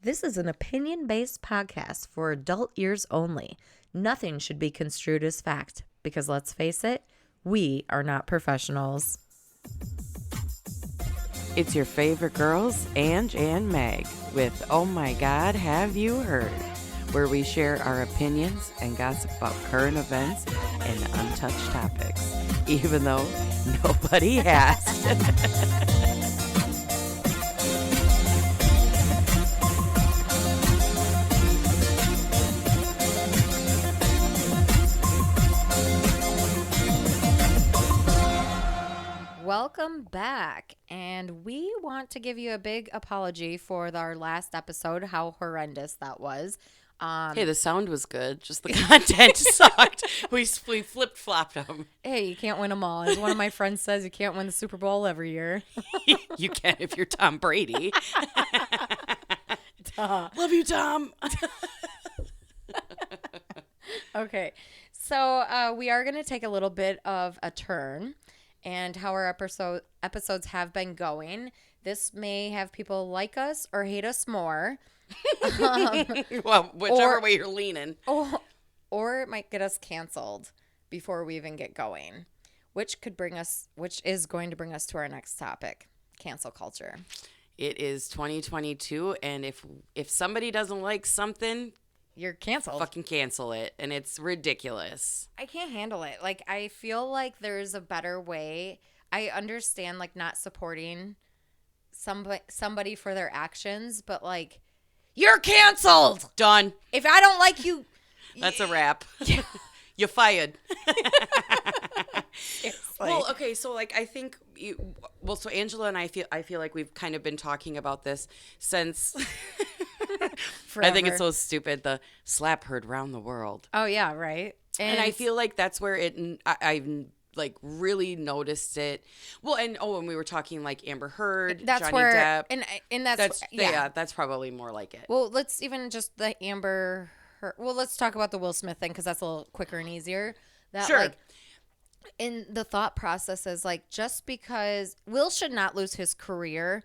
This is an opinion-based podcast for adult ears only. Nothing should be construed as fact because, let's face it, we are not professionals. It's your favorite girls, Ange and Meg, with Oh My God, Have You Heard? Where we share our opinions and gossip about current events and untouched topics, even though nobody asked. Welcome back, and we want to give you a big apology for our last episode, how horrendous that was. Hey, the sound was good, just the content sucked. We flip-flopped them. Hey, you can't win them all. As one of my friends says, you can't win the Super Bowl every year. You can if you're Tom Brady. Duh. Love you, Tom. Okay, so we are going to take a little bit of a turn and how our episodes have been going. This may have people like us or hate us more. Well, whichever way you're leaning. Or it might get us canceled before we even get going, which is going to bring us to our next topic, cancel culture. It is 2022, and if somebody doesn't like something, You're canceled. fucking cancel it, and it's ridiculous. I can't handle it. Like, I feel like there's a better way. I understand, like, not supporting somebody for their actions, but, like, you're canceled. Done. If I don't like you. That's a wrap. You're fired. Well, okay, so like I think so Angela and I feel like we've kind of been talking about this since I think it's so stupid, the slap heard round the world. Oh yeah, right. And I feel like that's where I've like really noticed it. Well, and we were talking like Amber Heard, that's Johnny where, Depp. And that's yeah. That's probably more like it. Well, let's even just the Amber Heard. Well, let's talk about the Will Smith thing because that's a little quicker and easier. That, sure. Like, in the thought process is like, just because Will should not lose his career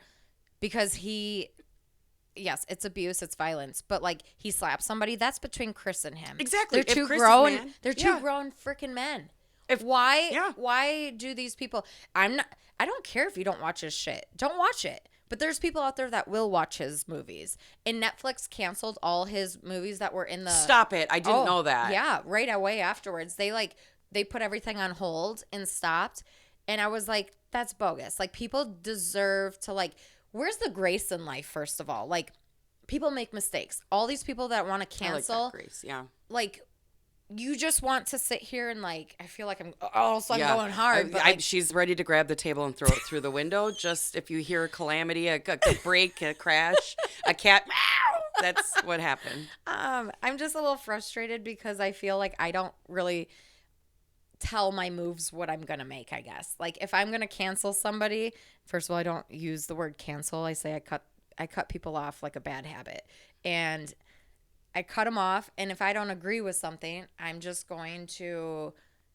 because yes, it's abuse, it's violence, but like he slapped somebody, that's between Chris and him. Exactly. They're If two Chris grown. is mad, They're two grown freaking men. Yeah. Why do these people? I don't care if you don't watch his shit. Don't watch it. But there's people out there that will watch his movies. And Netflix canceled all his movies that were in the. Stop it! I didn't know that. Yeah, right away afterwards, they put everything on hold and stopped, and I was like, that's bogus. Like, people deserve to, like, where's the grace in life? First of all, like, people make mistakes. All these people that want to cancel, I like that grace. Yeah, like. You just want to sit here and, like, I feel like I'm going hard. But she's ready to grab the table and throw it through the window. Just if you hear a calamity, a break, a crash, a cat, that's what happened. I'm just a little frustrated because I feel like I don't really tell my moves what I'm going to make, I guess. Like, if I'm going to cancel somebody, first of all, I don't use the word cancel. I say I cut people off like a bad habit. And I cut them off, and if I don't agree with something, I'm just going to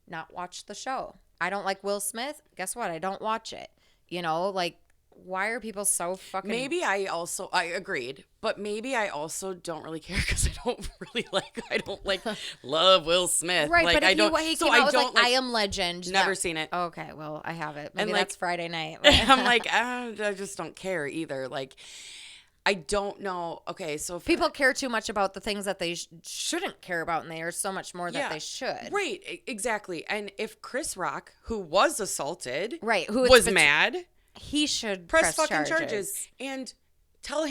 not watch the show. I don't like Will Smith. Guess what? I don't watch it. You know, like, why are people so fucking... Maybe I agreed, but maybe I also don't really care because I don't like love Will Smith. Right, like, but if I don't, he so came out I with, don't like, I Am Legend. Never seen it. Okay, well, I have it. Maybe and, that's Friday night. I'm like, I just don't care either. Like, I don't know. Okay, so people care too much about the things that they shouldn't care about, and they are so much more that they should. Right, exactly. And if Chris Rock, who was assaulted, right, was mad, he should press fucking charges and tell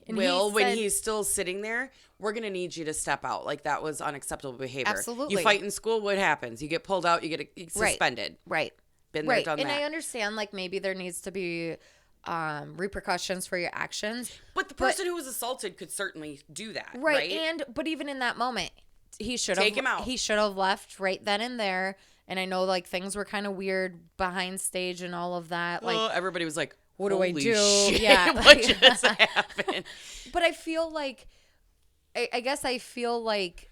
Will when he's still sitting there, we're gonna need you to step out. Like, that was unacceptable behavior. Absolutely. You fight in school, what happens? You get pulled out, you get suspended. Right. Been there, done and that. I understand, like, maybe there needs to be repercussions for your actions, but the person who was assaulted could certainly do that, right? But even in that moment, he should have take him out. He should have left right then and there. And I know, like, things were kind of weird behind stage and all of that. Like, everybody was like, what do I do? Shit, Yeah, what just happened? But I feel like, I guess I feel like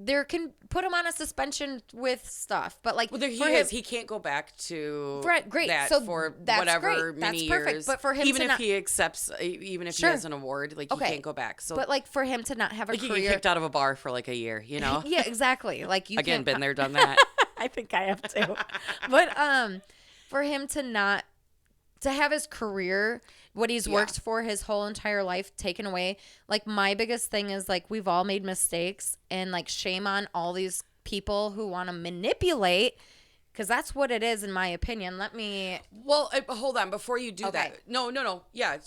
there can put him on a suspension with stuff. But like, Well, there for he him, is. He can't go back to Right, great. that So for that's whatever great. many That's perfect. years. But for him even to if not- he accepts, even if Sure. he has an award, like he Okay. can't go back. So, but like for him to not have a like, he get career. kicked out of a bar for like a year, you know? Yeah, exactly. Like you Again, can't been there, done that. I think I have too. But for him to have his career, what he's worked for his whole entire life taken away, like my biggest thing is like we've all made mistakes, and like shame on all these people who want to manipulate, because that's what it is in my opinion. Well, hold on before you do Okay. that. No. Yeah,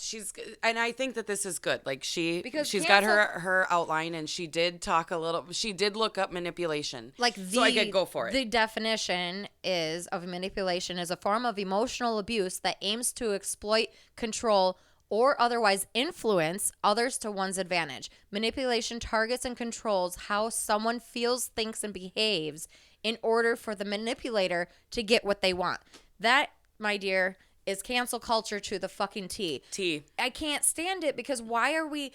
and I think that this is good. Like Because she's got her outline, and she did talk a little. She did look up manipulation. Like so I could go for it. The definition of manipulation is a form of emotional abuse that aims to exploit, control, or otherwise influence others to one's advantage. Manipulation targets and controls how someone feels, thinks, and behaves in order for the manipulator to get what they want. That, my dear, is cancel culture to the fucking T. I can't stand it, because why are we...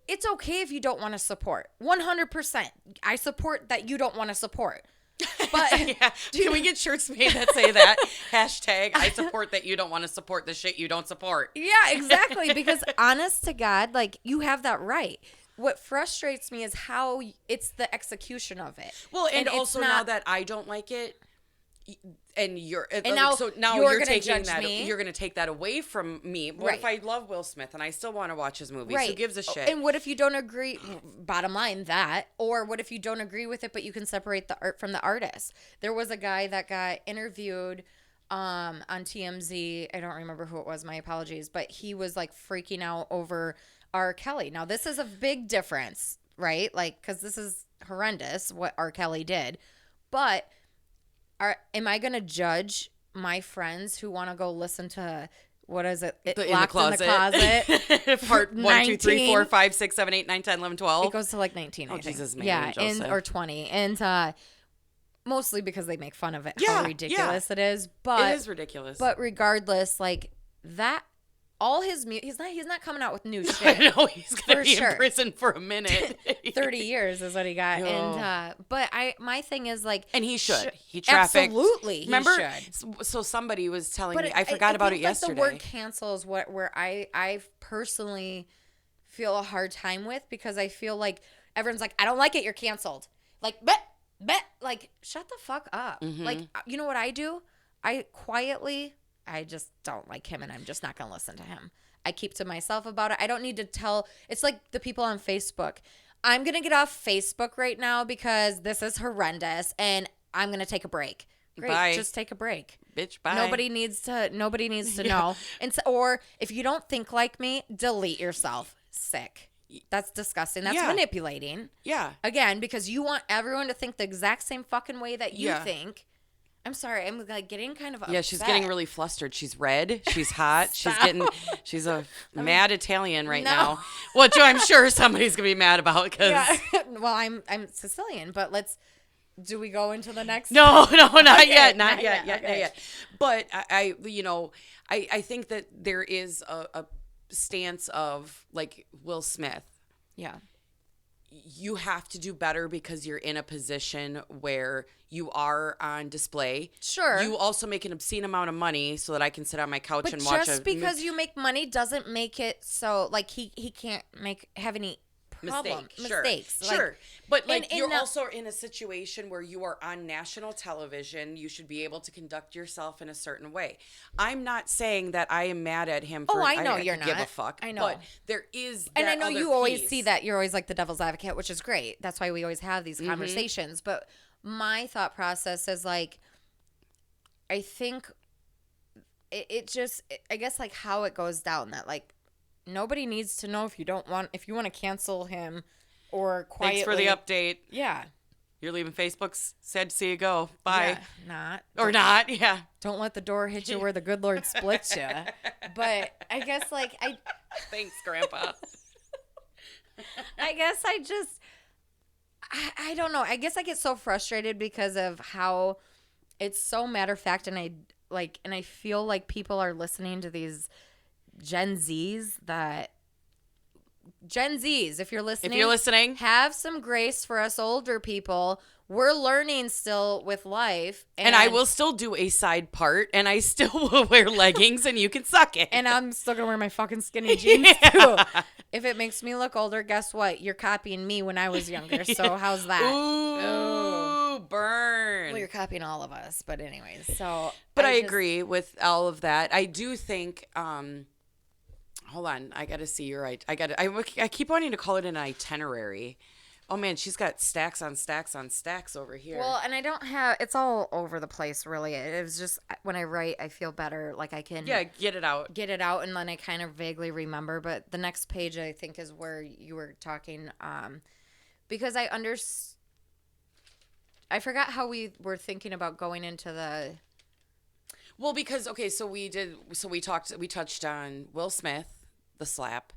It's okay if you don't want to support. 100%. I support that you don't want to support. But Yeah. Can we get shirts made that say that? Hashtag I support that you don't want to support the shit you don't support. yeah, exactly. Because honest to God, like, you have that right. What frustrates me is how it's the execution of it. Well, and it's also not- now that I don't like it, and you're And now so now you're you're gonna taking judge that me? you're going to take that away from me. What if I love Will Smith and I still want to watch his movies? Who gives a shit? And what if you don't agree? Bottom line, that. Or what if you don't agree with it, but you can separate the art from the artist? There was a guy that got interviewed on TMZ. I don't remember who it was. My apologies. But he was like freaking out over R. Kelly. Now, this is a big difference, right? Like, because this is horrendous what R. Kelly did. But am I going to judge my friends who want to go listen to, what is it? Locked in the Closet. Part 1, 2, 3, 4, 19. 5, 6, 7, 8, 9, 10, 11, 12. It goes to like 19. I think. Jesus, Mary yeah, and Joseph. or 20, and mostly because they make fun of it, Yeah, how ridiculous it is. But it is ridiculous. But regardless, like that, all his he's not coming out with new I shit. know he's going For to be sure. in prison for a minute. 30 years is what he got, Yo. and but my thing is like, And he should. He trafficked. absolutely. Remember? Should. So somebody was telling But me. I forgot about it think, like, yesterday. the word cancel is where I personally feel a hard time with, because I feel like everyone's like, I don't like it, you're canceled. Like, bet, like, shut the fuck up. Mm-hmm. Like, you know what I do? I just don't like him, and I'm just not going to listen to him. I keep to myself about it. I don't need to tell. It's like the people on Facebook. I'm going to get off Facebook right now because this is horrendous, and I'm going to take a break. Great, Bye. just take a break. Bitch, bye. Nobody needs to know. And so, or if you don't think like me, delete yourself. Sick. That's disgusting. That's Yeah. manipulating. Yeah. Again, because you want everyone to think the exact same fucking way that you Yeah. think. I'm sorry. I'm like getting kind of upset. Yeah, she's getting really flustered. She's red. She's hot. She's a mad Italian right No. now. Which I'm sure somebody's gonna be mad about because Yeah. Well, I'm Sicilian, but do we go into the next? no, not Okay, yet, not not yet. yet. But I think that there is a stance of like Will Smith. Yeah. You have to do better because you're in a position where you are on display. Sure. You also make an obscene amount of money so that I can sit on my couch But and watch just because you make money doesn't make it so like he can't have any problem mistakes. Like, Sure. But like and you're now- also in a situation where you are on national television. You should be able to conduct yourself in a certain way. I'm not saying that I am mad at him for Oh, I know could you're give a not. fuck. I know. But there is And that I know other you always piece. see that you're always like the devil's advocate, which is great. That's why we always have these Mm-hmm. conversations. But my thought process is like, I think it just, I guess like how it goes down that like nobody needs to know if you want to cancel him or quietly. Thanks for the update. Yeah. You're leaving Facebook's. Sad to see you go. Bye. Yeah, not. Or not. Yeah. Don't let the door hit you where the good Lord splits you. But I guess like Thanks, Grandpa. I guess I don't know. I guess I get so frustrated because of how it's so matter of fact, and I feel like people are listening to these Gen Zs that Gen Zs, if you're listening, have some grace for us older people. We're learning still with life. And I will still do a side part, and I still will wear leggings, and you can suck it. And I'm still going to wear my fucking skinny jeans, too. If it makes me look older, guess what? You're copying me when I was younger. So how's that? Ooh, burn. Well, you're copying all of us. But anyways, so. But I agree with all of that. I do think, hold on. I got to see your, I keep wanting to call it an itinerary. Oh, man, she's got stacks on stacks on stacks over here. Well, and I don't have, it's all over the place, really. It was just, when I write, I feel better. Like I can. Yeah, get it out. And then I kind of vaguely remember. But the next page, I think, is where you were talking. Because I forgot how we were thinking about going into the. Well, because, okay, we touched on Will Smith, the slap.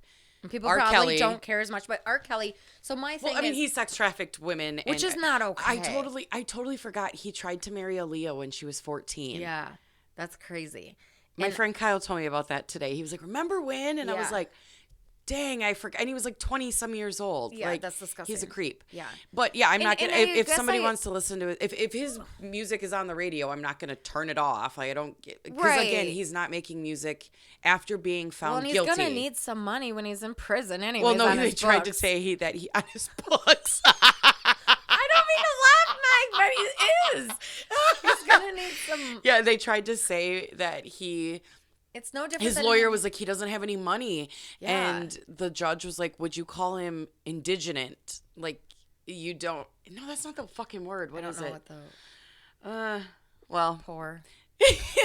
People R. probably Kelly. Don't care as much, but R. Kelly. So my thing is, he sex trafficked women, which is not okay. I totally forgot he tried to marry Aaliyah when she was 14. Yeah, that's crazy. My friend Kyle told me about that today. He was like, "Remember when?" And I was Yeah. like, "Dang, I forgot." And he was like 20 some years old. Yeah, like, that's disgusting. He's a creep. Yeah, but yeah, I'm not gonna. and If somebody wants to listen to it, if his music is on the radio, I'm not gonna turn it off. Like, I don't get, because again, he's not making music after being found guilty. Well, and he's gonna need some money when he's in prison anyway. Well, no, they tried to say that he on his books. I don't mean to laugh, Mike, but he is. He's gonna need some. Yeah, they tried to say that It's no different. His lawyer was like, he doesn't have any money. Yeah. And the judge was like, would you call him indigent? Like, you don't. No, that's not the fucking word. What is it? Well, poor.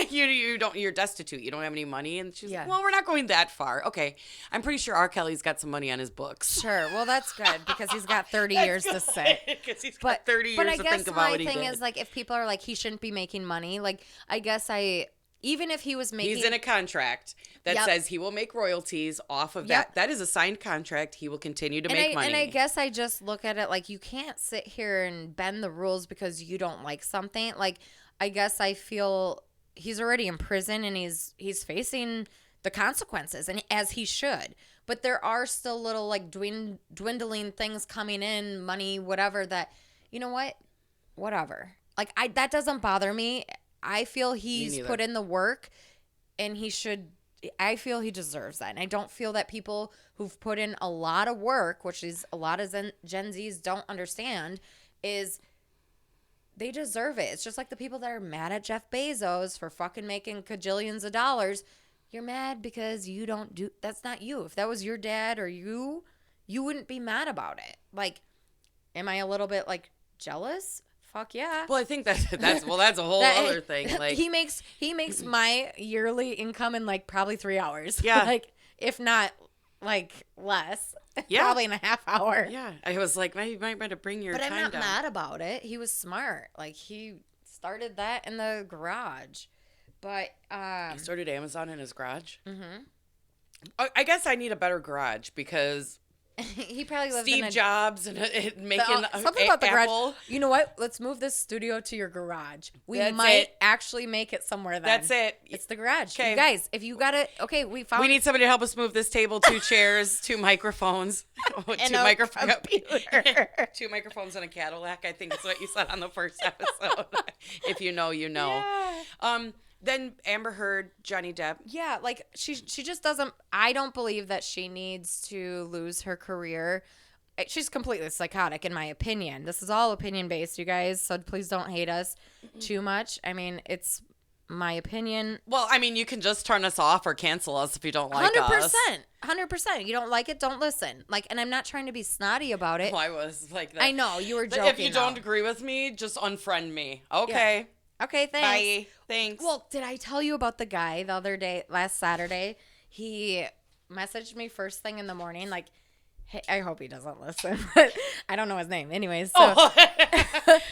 you don't. You're destitute. You don't have any money. And she's Yeah. like, well, we're not going that far. Okay, I'm pretty sure R. Kelly's got some money on his books. Sure. Well, that's good because he's got 30 years to sit. Because he's got 30 years to think about what he did. But I guess my thing is, like, if people are like, he shouldn't be making money, like, I guess even if he was making. He's in a contract that says he will make royalties off of that. That is a signed contract. He will continue to make money. And I guess I just look at it like, you can't sit here and bend the rules because you don't like something. Like, I guess I feel he's already in prison and he's facing the consequences, and as he should. But there are still little like dwindling things coming in, money, whatever, that, you know what? Whatever. Like, that doesn't bother me. I feel he's put in the work, and I feel he deserves that. And I don't feel that people who've put in a lot of work, which is a lot of Gen Zs don't understand, is they deserve it. It's just like the people that are mad at Jeff Bezos for fucking making cajillions of dollars. You're mad because you don't do, that's not you. If that was your dad or you wouldn't be mad about it. Like, am I a little bit like jealous? Fuck yeah. Well, I think that's a whole other thing. Like, he makes my yearly income in like probably 3 hours. Yeah. Like, if not like less. Yeah. Probably in a half hour. Yeah. I was like, you might better bring your time down. But I'm not mad about it. He was smart. Like, he started that in the garage. But he started Amazon in his garage. Mm-hmm. I guess I need a better garage because he probably lives Steve in Jobs and making something about the Apple. garage. You know what? Let's move this studio to your garage. We That's might it. actually make it somewhere then. That's it. It's the garage. Okay. You guys, if you got it, okay, we need somebody to help us move this table, 2 chairs, 2 microphones, and a computer. 2 microphones and a Cadillac. I think is what you said on the first episode. If you know, you know. Yeah. Then Amber Heard, Johnny Depp. Yeah, like she just doesn't. I don't believe that she needs to lose her career. She's completely psychotic, in my opinion. This is all opinion based, you guys. So please don't hate us too much. I mean, it's my opinion. Well, I mean, you can just turn us off or cancel us if you don't like us. 100%. You don't like it, don't listen. Like, and I'm not trying to be snotty about it. Well, I was like that. I know you were joking. If you don't agree with me, just unfriend me. Okay. Yeah. Okay, thanks. Bye. Thanks. Well, did I tell you about the guy the other day, last Saturday? He messaged me first thing in the morning, like, hey, I hope he doesn't listen, but I don't know his name. Anyways, so.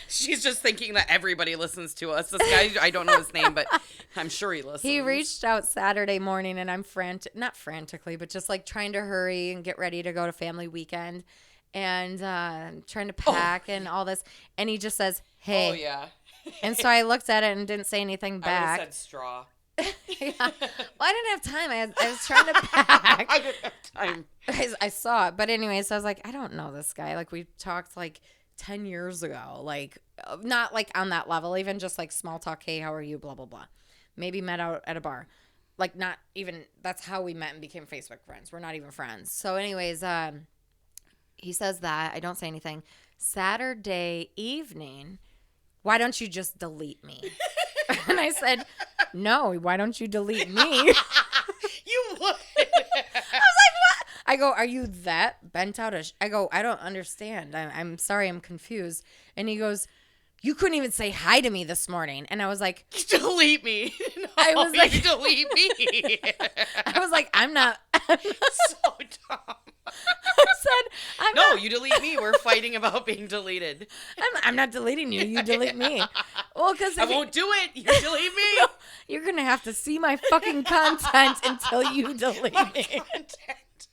She's just thinking that everybody listens to us. This guy, I don't know his name, but I'm sure he listens. He reached out Saturday morning, and I'm not frantically, but just like trying to hurry and get ready to go to family weekend and trying to pack and all this. And he just says, hey. Oh, yeah. And so I looked at it and didn't say anything I would have back. said straw. Yeah. Well, I didn't have time. I was trying to pack. I didn't have time. I saw it. But anyways, I was like, I don't know this guy. Like, we talked like 10 years ago. Like, not like on that level, even just like small talk. Hey, how are you? Blah, blah, blah. Maybe met out at a bar. Like, not even, that's how we met and became Facebook friends. We're not even friends. So anyways, he says that. I don't say anything. Saturday evening, why don't you just delete me? And I said, no, why don't you delete me? You would. I go, are you that bent out? I go, I don't understand. I'm sorry, I'm confused. And he goes, you couldn't even say hi to me this morning. And I was like, Delete me. No, I was like, you delete me. I was like, I'm not. So dumb. I said, I'm No, not. you delete me. We're fighting about being deleted. I'm not deleting you. You delete me. Well, because I won't do it. You delete me. you're gonna have to see my fucking content until you delete me. Content.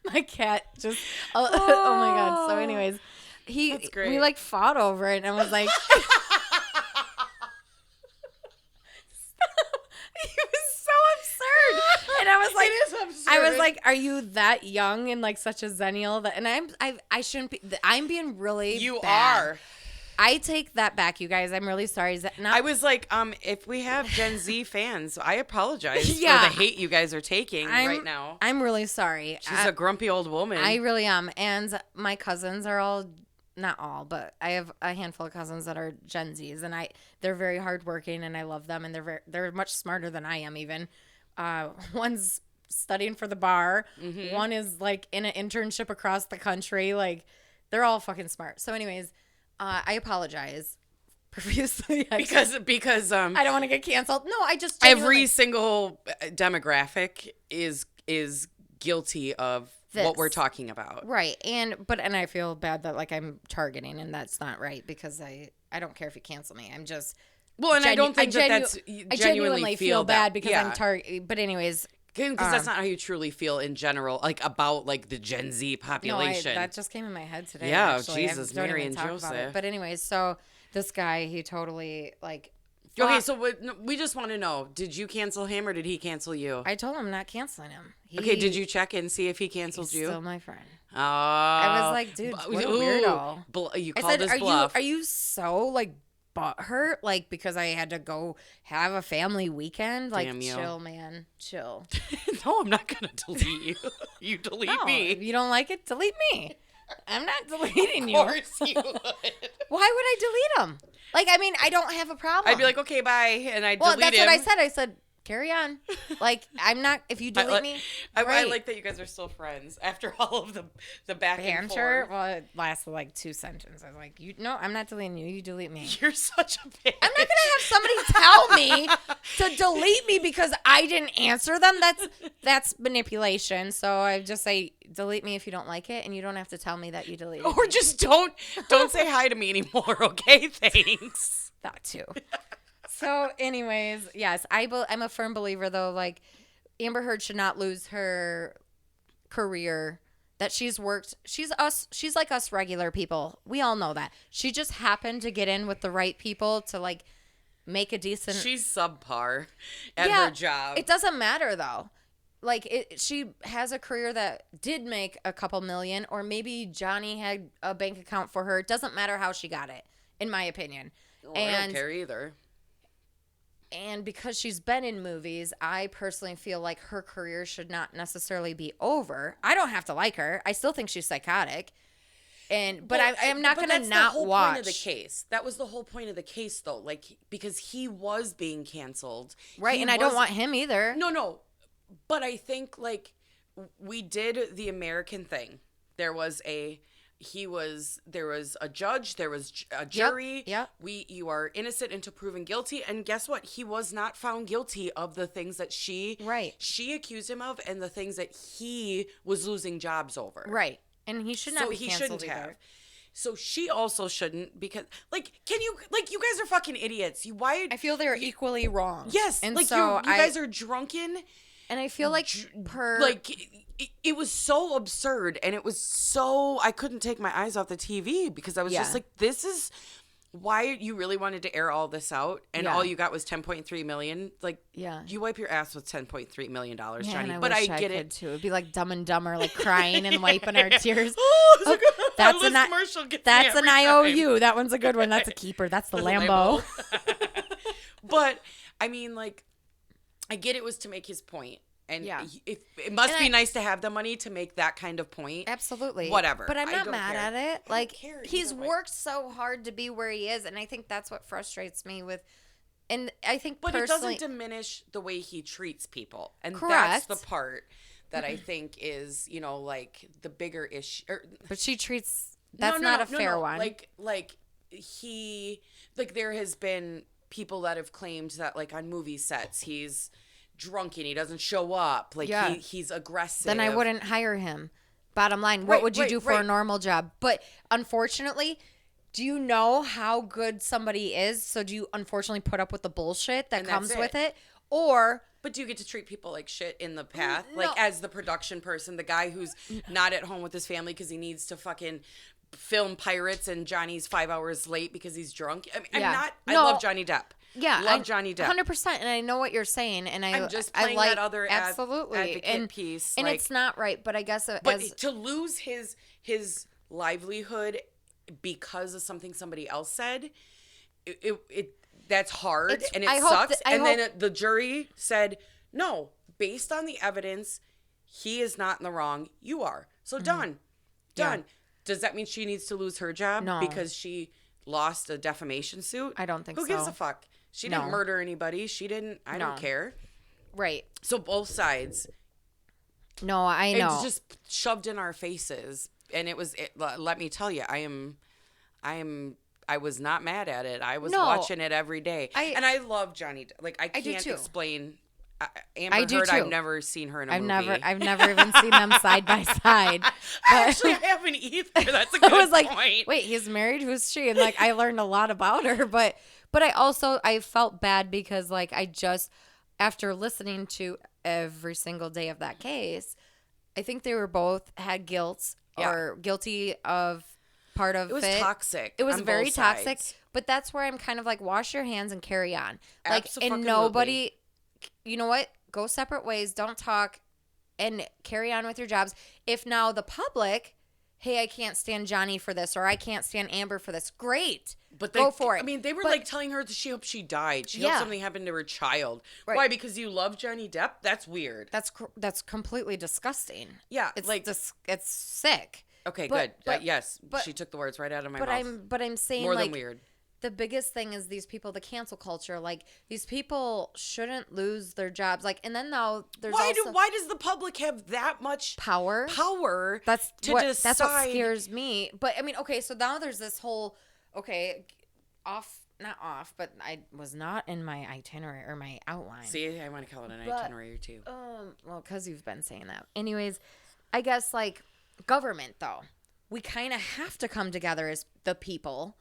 My cat just. Oh, oh my god. So, anyways, That's great. we like fought over it, and I was like. He was so absurd, and I was like, It is absurd. I was like, "Are you that young and like such a zennial?" That, and I shouldn't be. I'm being really. You bad. are. I take that back, you guys. I'm really sorry. Is that not? I was like, if we have Gen Z fans, I apologize Yeah. for the hate you guys are taking right now. I'm really sorry. She's a grumpy old woman. I really am, and my cousins are all. Not all, but I have a handful of cousins that are Gen Zs, and they're very hardworking, and I love them, and they're much smarter than I am even. One's studying for the bar. Mm-hmm. One is like in an internship across the country. Like, they're all fucking smart. So, anyways, I apologize profusely because I don't want to get canceled. No, I just every genuinely- single demographic is guilty of what This. we're talking about. Right. And I feel bad that like I'm targeting, and that's not right, because I don't care if you cancel me. I'm just Well, and I don't think that's I genuinely feel bad because I'm targeting. But anyways, because that's not how you truly feel in general, like about like the Gen Z population. that just came in my head today. Yeah, actually. Jesus, don't Mary even and talk about it. Joseph. But anyways, so this guy, he totally like. Okay, fought- so we just want to know: did you cancel him or did he cancel you? I told him I'm not canceling him. Okay, did you check and see if he canceled He's you? still my friend. Oh, I was like, dude, what a weirdo. You I called said, his are bluff. you so like butthurt, like because I had to go have a family weekend? Like, Damn you. chill, man, chill. No, I'm not gonna delete you. You delete No, me. if you don't like it, delete me. I'm not deleting you. Of course you would. Why would I delete him? Like, I mean, I don't have a problem. I'd be like, okay, bye, and I'd well, delete that's him. what I said. I said, carry on. Like, I'm not. If you delete me, I great. like that you guys are still friends after all of the back and banter. forth. Well, it lasted like 2 sentences. I was like, no, I'm not deleting you. You delete me. You're such a bitch. I'm not gonna have somebody tell me to delete me because I didn't answer them. That's manipulation. So I just say delete me if you don't like it, and you don't have to tell me that you deleted Or me. just don't say hi to me anymore, okay? Thanks. That too. So, anyways, yes, I'm a firm believer though. Like, Amber Heard should not lose her career that she's worked. She's like us regular people. We all know that. She just happened to get in with the right people to like make a decent. She's subpar at Yeah, her job. It doesn't matter though. Like, she has a career that did make a couple million, or maybe Johnny had a bank account for her. It doesn't matter how she got it, in my opinion. I don't care either. And because she's been in movies, I personally feel like her career should not necessarily be over. I don't have to like her. I still think she's psychotic. But I am not going to not the whole watch. point of the case. That was the whole point of the case, though. Like, because he was being canceled. Right, He and I don't was- want him either. No. But I think, like, we did the American thing. There was a judge, there was a jury. Yep. You are innocent until proven guilty. And guess what? He was not found guilty of the things that she accused him of, and the things that he was losing jobs over. Right. And he should not be he canceled shouldn't either. have. So she also shouldn't, because you guys are fucking idiots. I feel they're equally wrong. Yes, And like so you guys are drunken. And I feel like It was so absurd, and it was so I couldn't take my eyes off the TV because I was just Yeah. like, this is why you really wanted to air all this out and Yeah. all you got was 10.3 million. Like, Yeah. you wipe your ass with $10.3 million, Yeah, Johnny. and But wish I get could it. too. It'd be like Dumb and Dumber, like crying and wiping our tears. Oh, That's this an commercial gets me That's an every time. IOU. That one's a good one. That's a keeper. That's the Lambo. But I mean, like, I get it was to make his point. And Yeah. it must And be I- nice to have the money to make that kind of point. Absolutely. Whatever. But I'm I not don't mad care. at it. I Like, don't care he's either way. worked so hard to be where he is. And I think that's what frustrates me with. And I think But personally. it doesn't diminish the way he treats people. And Correct. that's the part that I think is, like the bigger issue. But she treats. That's not a fair one. Like there has been people that have claimed that, like, on movie sets, he's drunk and he doesn't show up. Like, Yeah. he's aggressive. Then I wouldn't hire him. Bottom line, what Right, would you right, do for a right. normal job? But unfortunately, do you know how good somebody is? So do you unfortunately put up with the bullshit that And that's comes with it. it? Or But do you get to treat people like shit in the path? No. Like, as the production person, the guy who's not at home with his family because he needs to fucking film Pirates and Johnny's 5 hours late because he's drunk. I mean, Yeah. I No. love Johnny Depp. yeah, Love Johnny Depp. 100%. And I know what you're saying, and I'm just I playing like that other absolutely advocate and piece. and like, it's not right. But I guess but as to lose his livelihood because of something somebody else said, it that's hard. It's- And it I hope sucks. that- I And then hope- the jury said, no, based on the evidence, he is not in the wrong. You are. So done. Yeah. Does that mean she needs to lose her job No. because she lost a defamation suit? I don't think Who gives so. a fuck? She No. didn't murder anybody. She didn't. I No. don't care. right. So both sides. No, I know. It's just shoved in our faces, and let me tell you, I was not mad at it. I was No. watching it every day, I- and I love Johnny. Like, I do can't too. explain. Amber I do Heard, too. I've never seen her in a movie. I've never even seen them side by side. Actually, I haven't either. That's a I good was like, point. wait, he's married? Who's she? And like, I learned a lot about her, but I felt bad because like, after listening to every single day of that case, I think they were both had guilt or guilty of part of it. It was toxic. It was on very both toxic, sides. but that's where I'm kind of like, wash your hands and carry on. Like, and Abso-fucking-lutely. nobody, you know what? Go separate ways. Don't talk and carry on with your jobs. If now the public, hey, I can't stand Johnny for this, or I can't stand Amber for this, great. But go for it. I mean, they were But- like telling her that she hoped she died. She Yeah. hoped something happened to her child. Right. Why? Because you love Johnny Depp? That's weird. That's completely disgusting. Yeah, It's like- it's sick. Okay, But- good. But but- yes, but- she took the words right out of my But mouth. I'm saying More like than weird. the biggest thing is these people, the cancel culture. Like, these people shouldn't lose their jobs. Like, and then now there's Why also why does the public have that much power. power to That's what decide? scares me. But I mean, okay, so now there's this whole not off, but I was not in my itinerary or my outline. See, I want to call it an But- itinerary too. Well, because you've been saying that. Anyways, I guess like government though, we kind of have to come together as the people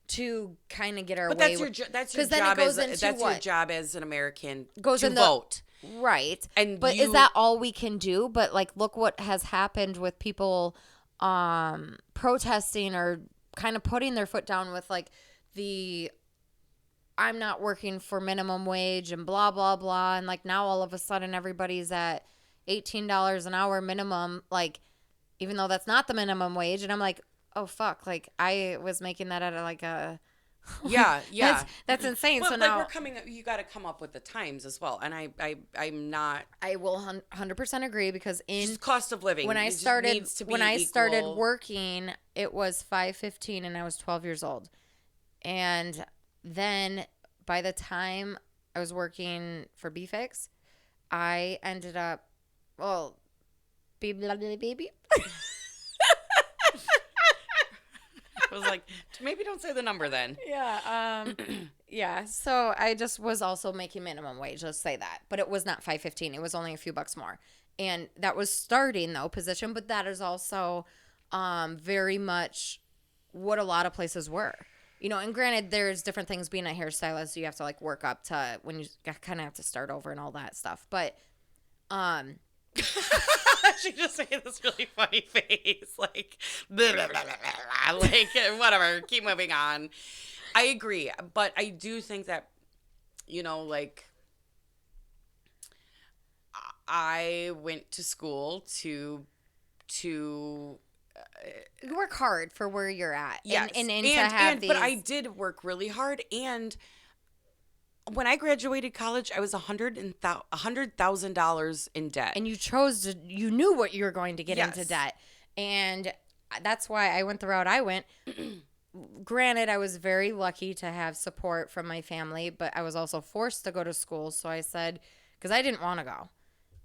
to kind of get our But way. that's your that's your 'cause then it job goes as into that's your what? job as an American Goes to in the- vote. Right. And but you- is that all we can do? But like, look what has happened with people protesting or kind of putting their foot down with like the I'm not working for minimum wage and blah blah blah, and like now all of a sudden everybody's at $18 an hour minimum, like even though that's not the minimum wage, and I'm like, oh fuck, like I was making that at like a Yeah, yeah. that's insane. Well, so like now we're coming. You got to come up with the times as well. And I'm not. I will 100% agree because in Just cost of living. when I It just started needs to be when I started equal. working, it was 5:15 and I was 12 years old. And then by the time I was working for BFix, I ended up baby. I was like, maybe don't say the number then. Yeah, yeah. So I just was also making minimum wage, let's say that. But it was not 5:15. It was only a few bucks more. And that was starting though position, but that is also very much what a lot of places were. You know, and granted there's different things being a hairstylist, so you have to like work up to when you kind of have to start over and all that stuff. But She just made this really funny face, like, blah, blah, blah, blah, blah, like whatever. Keep moving on. I agree, but I do think that, like, I went to school to You work hard for where you're at. yes, And to have these. but I did work really hard, and when I graduated college, I was $100,000 in debt. And you knew what you were going to get into Yes. debt. And that's why I went the route I went. Granted, I was very lucky to have support from my family, but I was also forced to go to school. So I said, because I didn't want to go.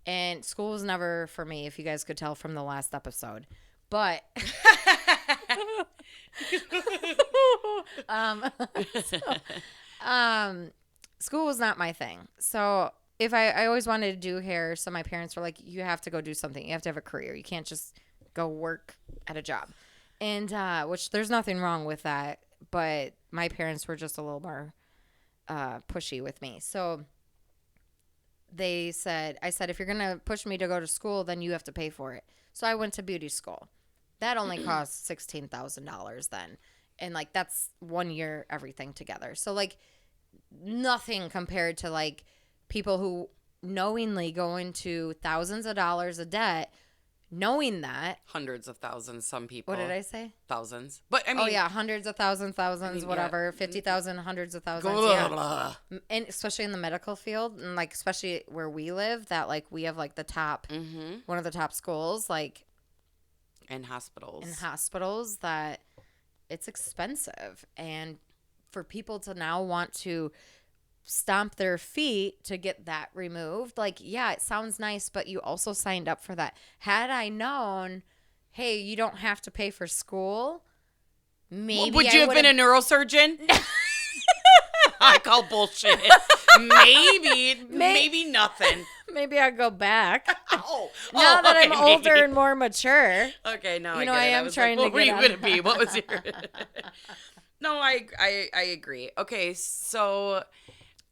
And school was never for me, if you guys could tell from the last episode. But school was not my thing. So if I always wanted to do hair, so my parents were like, you have to go do something. You have to have a career. You can't just go work at a job. And which there's nothing wrong with that, but my parents were just a little more pushy with me. So I said, if you're going to push me to go to school, then you have to pay for it. So I went to beauty school. That only cost $16,000 then. And like, that's 1 year, everything together. So like nothing compared to like people who knowingly go into thousands of dollars of debt, knowing that. Hundreds of thousands, some people. What did I say? Thousands. But I mean. Oh yeah, hundreds of thousands, whatever, 50,000, hundreds of thousands. Yeah. And especially in the medical field, and like especially where we live, that like we have like the top, one of the top schools, like in hospitals. That it's expensive, and for people to now want to stomp their feet to get that removed, like, yeah, it sounds nice, but you also signed up for that. Had I known, hey, you don't have to pay for school, maybe would you have been a neurosurgeon? I call bullshit. Maybe nothing. Maybe I'll go back. Now that I'm older and more mature. Okay, now I am trying to what were get you on. going to be? What was your... No, I agree. Okay, so...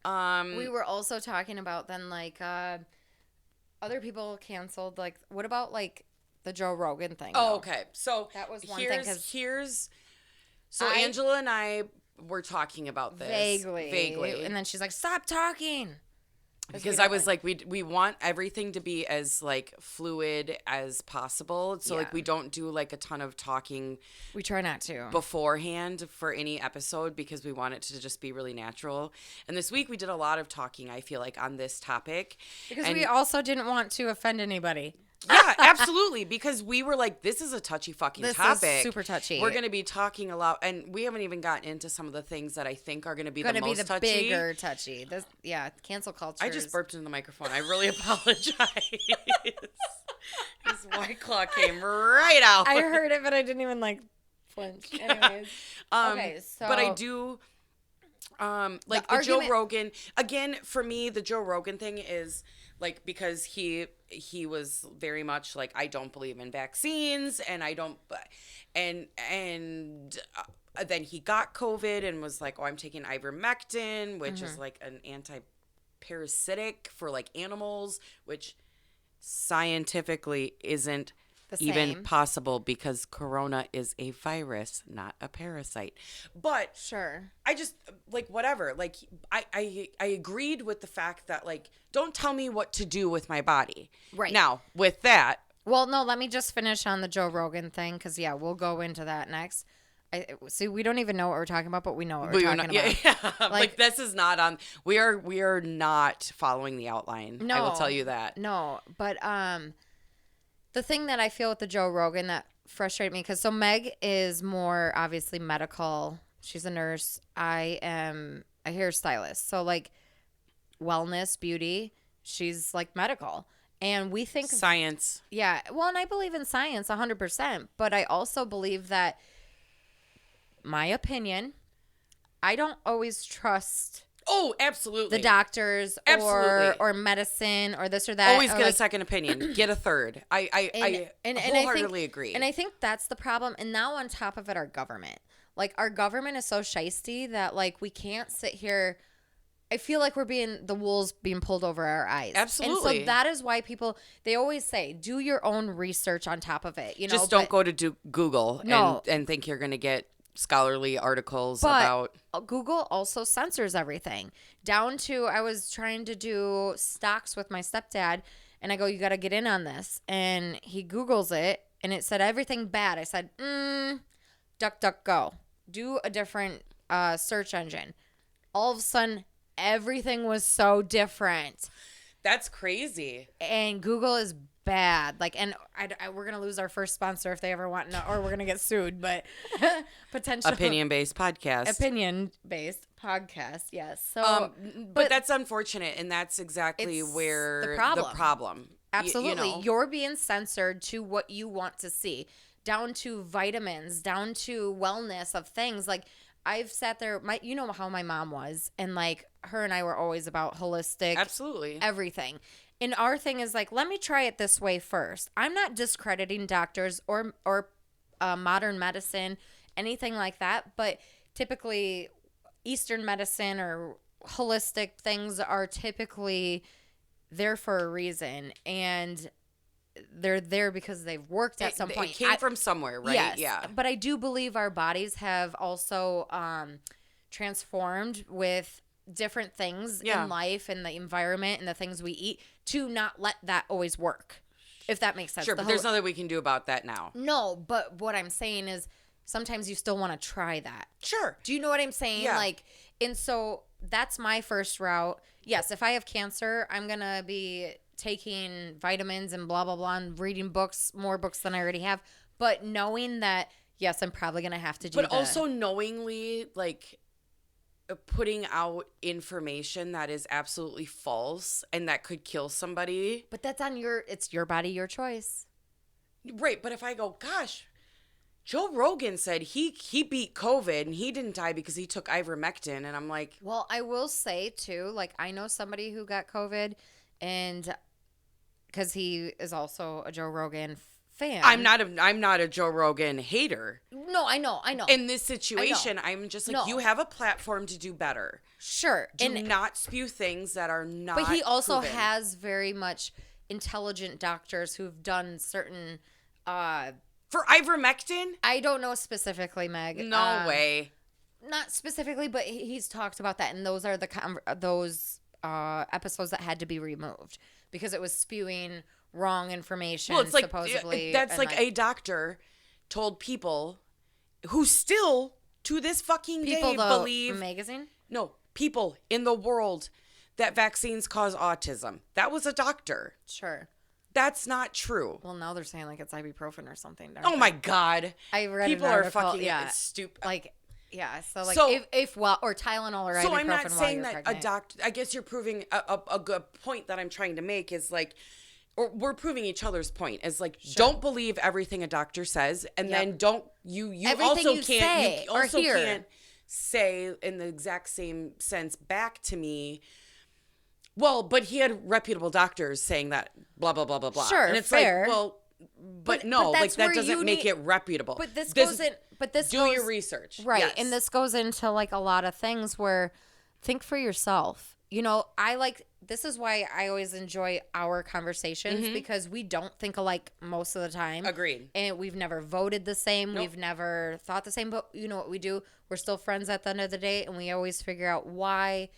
we were also talking about then, like, other people canceled. Like, what about, like, the Joe Rogan thing? Oh, though? okay. So that was one thing. So Angela and I were talking about this. Vaguely. And then she's like, stop talking. Because I was like, we want everything to be as like fluid as possible. So like we don't do like a ton of talking. We try not to beforehand for any episode because we want it to just be really natural. And this week we did a lot of talking, I feel like, on this topic. Because we also didn't want to offend anybody. Yeah, absolutely. Because we were like, this is a touchy fucking topic. This is super touchy. We're going to be talking a lot. And we haven't even gotten into some of the things that I think are going to be the most touchy. Bigger touchy. Cancel culture. I just burped into the microphone. I really apologize. This White Claw came right out. I heard it, but I didn't even like flinch. Anyways. Okay, so. But I do. Like the Joe Rogan. Again, for me, the Joe Rogan thing is like because he was very much like, I don't believe in vaccines and I don't, and then he got COVID and was like, oh, I'm taking ivermectin, which is like an anti-parasitic for like animals, which scientifically isn't even possible because corona is a virus, not a parasite. But sure, I just like whatever. Like I agreed with the fact that like don't tell me what to do with my body. Right. Now, with that, well, no, let me just finish on the Joe Rogan thing cuz we'll go into that next. See, we don't even know what we're talking about, but we know what we're talking about. Yeah. Like this is not on. We are not following the outline. No, I will tell you that. No, but the thing that I feel with the Joe Rogan that frustrated me, because so Meg is more obviously medical. She's a nurse. I am a hairstylist. So like wellness, beauty, she's like medical. And we think science. Yeah. Well, and I believe in science 100%. But I also believe that, my opinion, I don't always trust. Oh, absolutely. The doctors or medicine or this or that. Always get a second opinion. Get a third. I wholeheartedly agree. And I think that's the problem. And now on top of it, our government. Like our government is so shisty that like we can't sit here. I feel like the wool's being pulled over our eyes. Absolutely. And so that is why they always say, do your own research on top of it. You know, just don't go to Google and think you're going to get scholarly articles But about. Google also censors everything down to I was trying to do stocks with my stepdad, and I go, you got to get in on this. And he Googles it, and it said everything bad. I said, DuckDuckGo. Do a different search engine. All of a sudden, everything was so different. That's crazy. And Google is bad. Like, and we're gonna lose our first sponsor if they ever want to, or we're gonna get sued. But potential Opinion-based podcast. Opinion-based podcast. Yes. So, but that's unfortunate, and that's exactly It's where the problem. the problem. Absolutely. You know? You're being censored to what you want to see, down to vitamins, down to wellness of things. Like, I've sat there, you know how my mom was, and like her and I were always about holistic, Absolutely, everything. And our thing is like, let me try it this way first. I'm not discrediting doctors or modern medicine, anything like that. But typically, Eastern medicine or holistic things are typically there for a reason, and they're there because they've worked at some point. It came from somewhere, right? Yes, yeah. But I do believe our bodies have also transformed with different things in life and the environment and the things we eat to not let that always work, if that makes sense. Sure, but there's nothing we can do about that now. No, but what I'm saying is sometimes you still want to try that. Sure. Do you know what I'm saying? Yeah. Like, and so that's my first route. Yes, if I have cancer, I'm going to be taking vitamins and blah, blah, blah, and reading books, more books than I already have. But knowing that, yes, I'm probably going to have to do But also knowingly, like, putting out information that is absolutely false and that could kill somebody. But that's on it's your body, your choice. Right, but if I go, gosh, Joe Rogan said he beat COVID and he didn't die because he took ivermectin, and I'm like, well, I will say too, like, I know somebody who got COVID, and because he is also a Joe Rogan fan. I'm not a Joe Rogan hater. No, I know. In this situation, I'm just like, you have a platform to do better. Sure. Do not spew things that are not. But he also proven. has very much intelligent doctors who've done certain. For ivermectin? I don't know specifically, Meg. No way. Not specifically, but he's talked about that, and those are those episodes that had to be removed because it was spewing wrong information. Well, it's like supposedly. That's like a doctor told people who still to this fucking day believe magazine. No, people in the world that vaccines cause autism. That was a doctor. Sure. That's not true. Well, now they're saying like it's ibuprofen or something. Oh my God. I read people an article, are fucking stupid. Like, yeah. So like if or Tylenol or ibuprofen. So I'm not saying that pregnant. a doctor. I guess you're proving a good point that I'm trying to make is like, or we're proving each other's point is like, don't believe everything a doctor says, and then don't you everything also you can't say you also or hear. can't say in the exact same sense back to me. Well, but he had reputable doctors saying that blah blah blah blah blah. Sure, and it's fair. like, well, but no, like that doesn't make it reputable. But this goes in. But this do goes, your research, right? Yes. And this goes into like a lot of things where think for yourself. You know, this is why I always enjoy our conversations because we don't think alike most of the time. Agreed. And we've never voted the same. Nope. We've never thought the same. But you know what we do? We're still friends at the end of the day, and we always figure out why.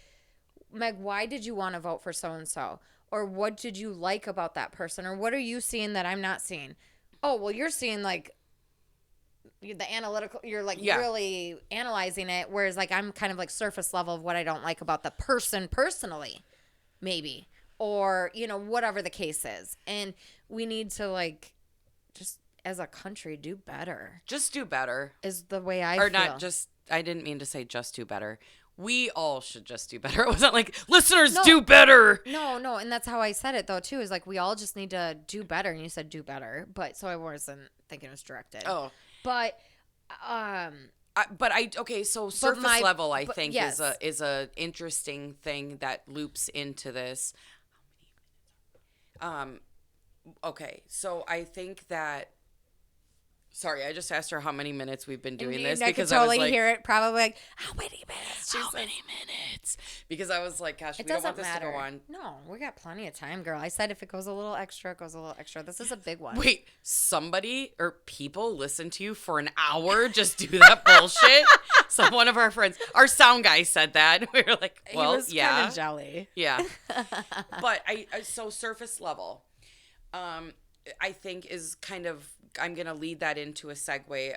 Meg, why did you want to vote for so-and-so? Or what did you like about that person? Or what are you seeing that I'm not seeing? Oh, well, you're seeing like the analytical, you're like really analyzing it. Whereas like I'm kind of like surface level of what I don't like about the person personally, maybe. Or, you know, whatever the case is. And we need to like just as a country do better. Just do better. Is the way I feel. Or not just, I didn't mean to say just do better. We all should just do better. It wasn't like, listeners, do better. No. And that's how I said it, though, too, is like we all just need to do better. And you said do better. But so I wasn't thinking it was directed. Oh. But, so surface level, I think, yes. is a interesting thing that loops into this. Okay, so I think that Sorry, I just asked her how many minutes we've been doing this I could because totally I was like, hear it. Probably like, how many minutes? how many minutes? Because I was like, gosh, It we don't want doesn't this matter. to go on. No, we got plenty of time, girl. I said if it goes a little extra, it goes a little extra. This is a big one. Wait, somebody or people listen to you for an hour? Just do that bullshit? So one of our friends, our sound guy said that. We were like, well, he was yeah. kind of jelly. Yeah. But so surface level, I think is kind of, I'm going to lead that into a segue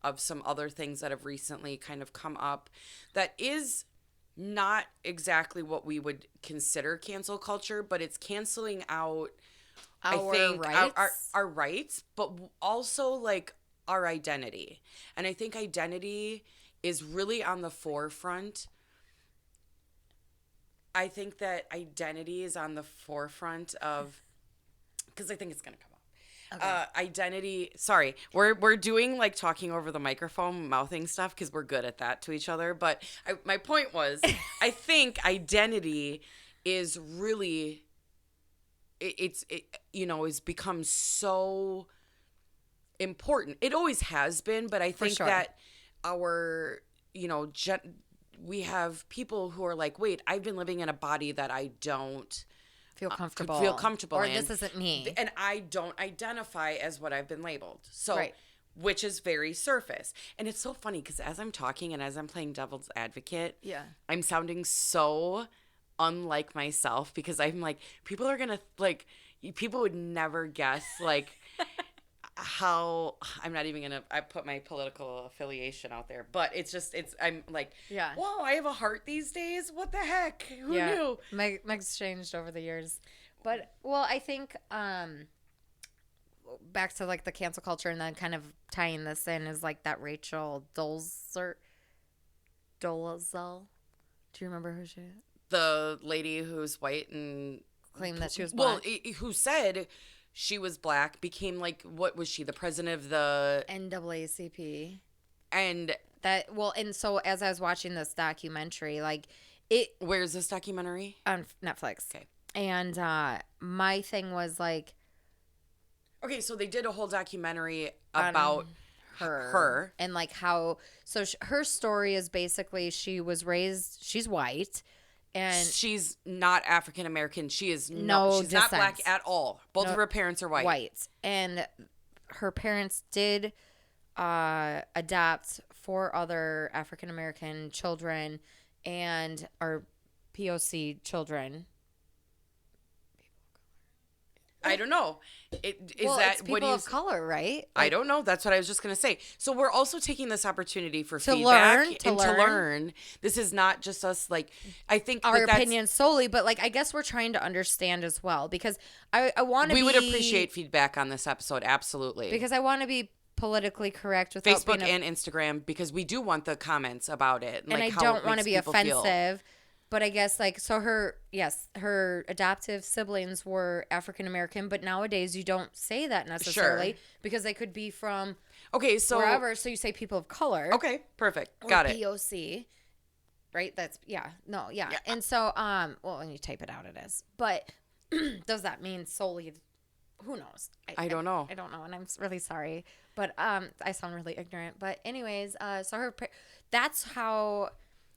of some other things that have recently kind of come up that is not exactly what we would consider cancel culture, but it's canceling out our rights, but also like our identity. And I think identity is really on the forefront. I think that identity is on the forefront of, because I think it's going to come up. Okay. Identity. Sorry, we're doing like talking over the microphone, mouthing stuff because we're good at that to each other. But my point was, I think identity is really, it's has become so important. It always has been, but I think that our we have people who are like, wait, I've been living in a body that I don't feel comfortable or in. This isn't me, and I don't identify as what I've been labeled. So which is very surface. And it's so funny because as I'm talking and as I'm playing devil's advocate, I'm sounding so unlike myself because I'm like, people are gonna like, people would never guess like how, I'm not even gonna, I put my political affiliation out there, but I'm like, whoa, I have a heart these days. What the heck? Who knew? Meg's changed over the years, but well, I think back to like the cancel culture and then kind of tying this in is like that Rachel Dolezal. Do you remember who she is? The lady who's white and claimed that she was black. Well, who said she was black, became like, what was she, the president of the NAACP? And that, well, and so as I was watching this documentary, like it. Where's this documentary? On Netflix. Okay. And my thing was like. Okay, so they did a whole documentary about her. And like how, so her story is basically she's white. And she's not African American. She is she's not black at all. Both of her parents are white. White. And her parents did adopt 4 other African American children and are POC children. I don't know. It's people of color, right? I don't know. That's what I was just going to say. So we're also taking this opportunity for feedback to learn. This is not just us, like, I think our opinions solely, but like I guess we're trying to understand as well because I want to. We would appreciate feedback on this episode, absolutely. Because I want to be politically correct without Facebook and Instagram because we do want the comments about it, and like I don't want to be offensive. But I guess, like, so her adoptive siblings were African American, but nowadays you don't say that necessarily because they could be from wherever. So you say people of color. Okay, perfect. Got it. POC, right? That's, And so, well, when you type it out, it is. But does that mean solely, who knows? I don't know. I don't know, and I'm really sorry. But I sound really ignorant. But anyways, so that's how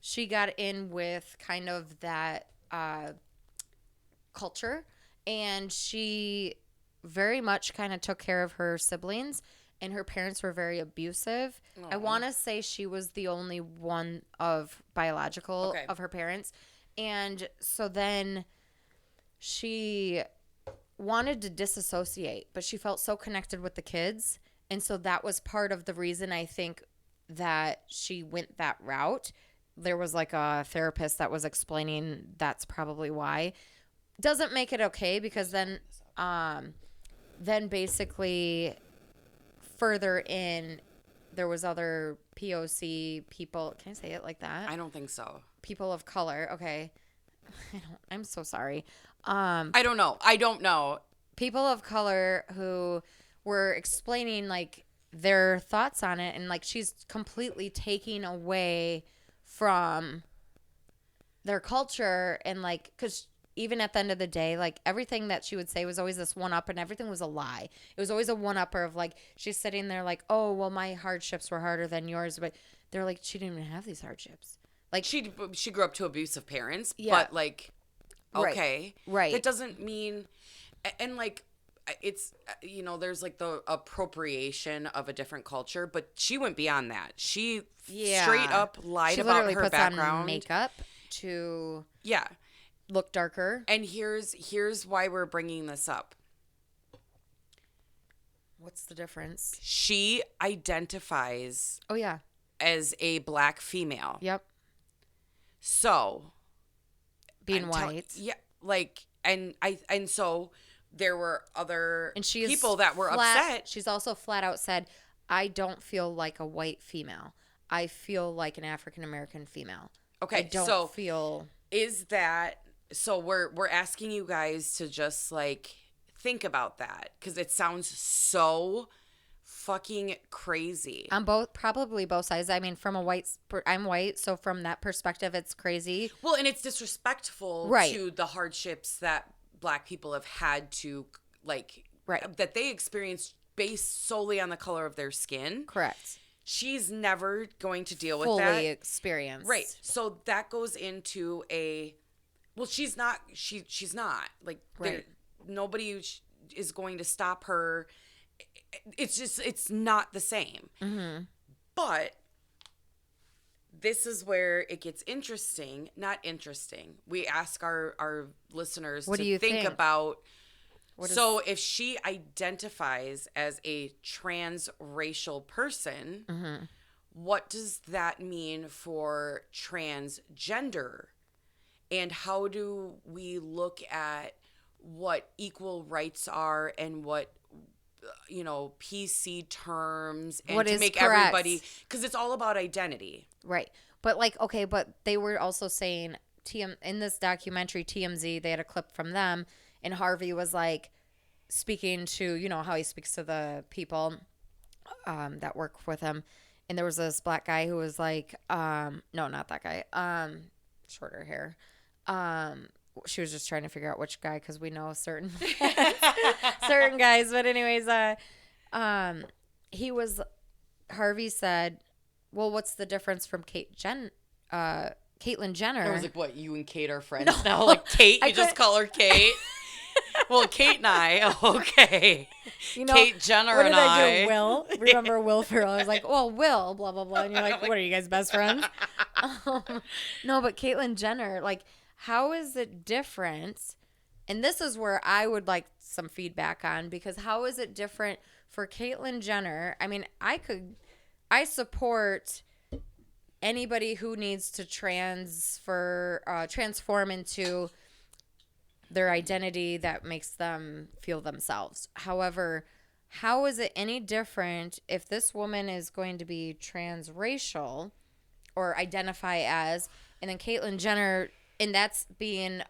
she got in with kind of that culture, and she very much kind of took care of her siblings, and her parents were very abusive. I want to say she was the only one of biological of her parents, and so then she wanted to disassociate, but she felt so connected with the kids, and so that was part of the reason I think that she went that route. There was like a therapist that was explaining that's probably why. Doesn't make it okay because then basically further in there was other POC people. Can I say it like that? I don't think so. People of color. Okay. I'm so sorry. I don't know. People of color who were explaining like their thoughts on it, and like she's completely taking away from their culture, and like because even at the end of the day, like everything that she would say was always this one up, and everything was a lie. It was always a one upper of like, she's sitting there like, oh, well, my hardships were harder than yours. But they're like, she didn't even have these hardships. Like she grew up to abusive parents, Yeah. but like, okay. Right. That doesn't mean, and like, it's, you know, there's like the appropriation of a different culture, but she went beyond that. She straight up lied she about literally her puts background. on makeup to Yeah. look darker. And here's why we're bringing this up. What's the difference? She identifies Oh, yeah. as a black female. Yep. So Being I'm white. yeah, like, and so there were other And she is people that were flat, upset. She's also flat out said, I don't feel like a white female. I feel like an African American female. Okay, I don't so feel. is that, so we're asking you guys to just like think about that, because it sounds so fucking crazy. On probably both sides. I mean, I'm white, so from that perspective, it's crazy. Well, and it's disrespectful Right. to the hardships that black people have had to, like, Right. that they experienced based solely on the color of their skin. Correct. She's never going to deal with Fully that. experienced. Right. So that goes into well, she's not like, Right. nobody is going to stop her. It's not the same. Mm-hmm. But this is where it gets interesting. Not interesting. We ask our listeners What to do you think think? about. What is- So if she identifies as a transracial person, Mm-hmm. what does that mean for transgender? And how do we look at what equal rights are and what, you know, PC terms, and What to is make correct. everybody, because it's all about identity. Right. But like, okay, but they were also saying in this documentary, TMZ, they had a clip from them, and Harvey was like speaking to, you know, how he speaks to the people that work with him. And there was this black guy who was like, no, not that guy, shorter hair. She was just trying to figure out which guy, because we know certain certain guys. But anyways, Harvey said, well, what's the difference from Caitlyn Jenner? I was like, what, you and Kate are friends now? Like, Kate, you just call her Kate? Well, Kate and I, okay. You know, Kate Jenner what and did I do? Will? Remember Will Ferrell? I was like, well, Will, blah, blah, blah. And you're like, what are you guys, best friends? No, but Caitlyn Jenner, like, how is it different? And this is where I would like some feedback on, because how is it different for Caitlyn Jenner? I mean, I support anybody who needs to transform into their identity that makes them feel themselves. However, how is it any different if this woman is going to be transracial or identify as, and then Caitlyn Jenner, and that's being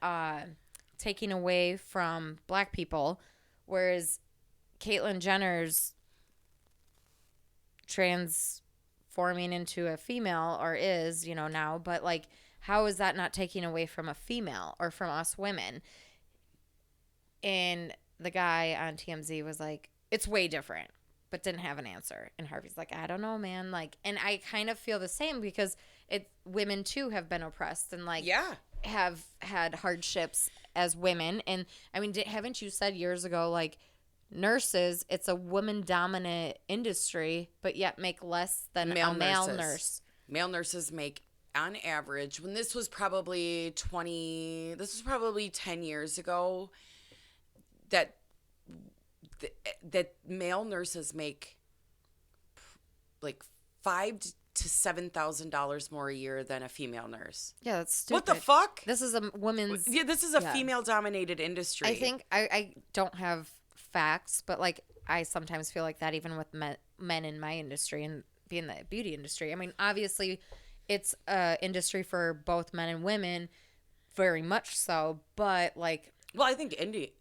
taken away from black people, whereas Caitlyn Jenner's transforming into a female, or is, you know, now, but like, how is that not taking away from a female or from us women? And the guy on TMZ was like, it's way different, but didn't have an answer. And Harvey's like, I don't know, man. Like, and I kind of feel the same, because women too have been oppressed and like, Yeah. have had hardships as women. And I mean, haven't you said years ago, like, nurses, it's a woman dominant industry, but yet make less than a male nurse. Male nurses make, on average, when this was probably 10 years ago, that male nurses make like $5,000 to $7,000 more a year than a female nurse. Yeah, that's stupid. What the fuck? This is a woman's. Yeah, this is a female-dominated industry. I think I don't have facts, but like I sometimes feel like that even with men in my industry and being the beauty industry. I mean, obviously, it's a industry for both men and women, very much so. But like, well, I think any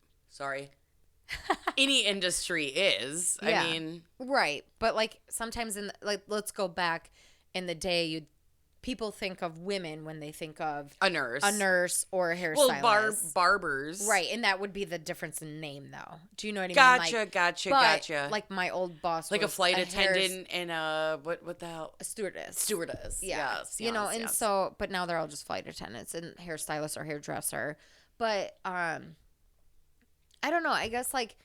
industry is. Yeah. I mean, right? But like sometimes let's go back in the day, people think of women when they think of a nurse or a hairstylist. Well, barbers. Right, and that would be the difference in name, though. Do you know what I Gotcha, mean? gotcha. Like my old boss, like was a flight attendant and what the hell? A stewardess. Yeah. Yes. You know, and so, but now they're all just flight attendants and hairstylist or hairdresser. But I don't know. I guess like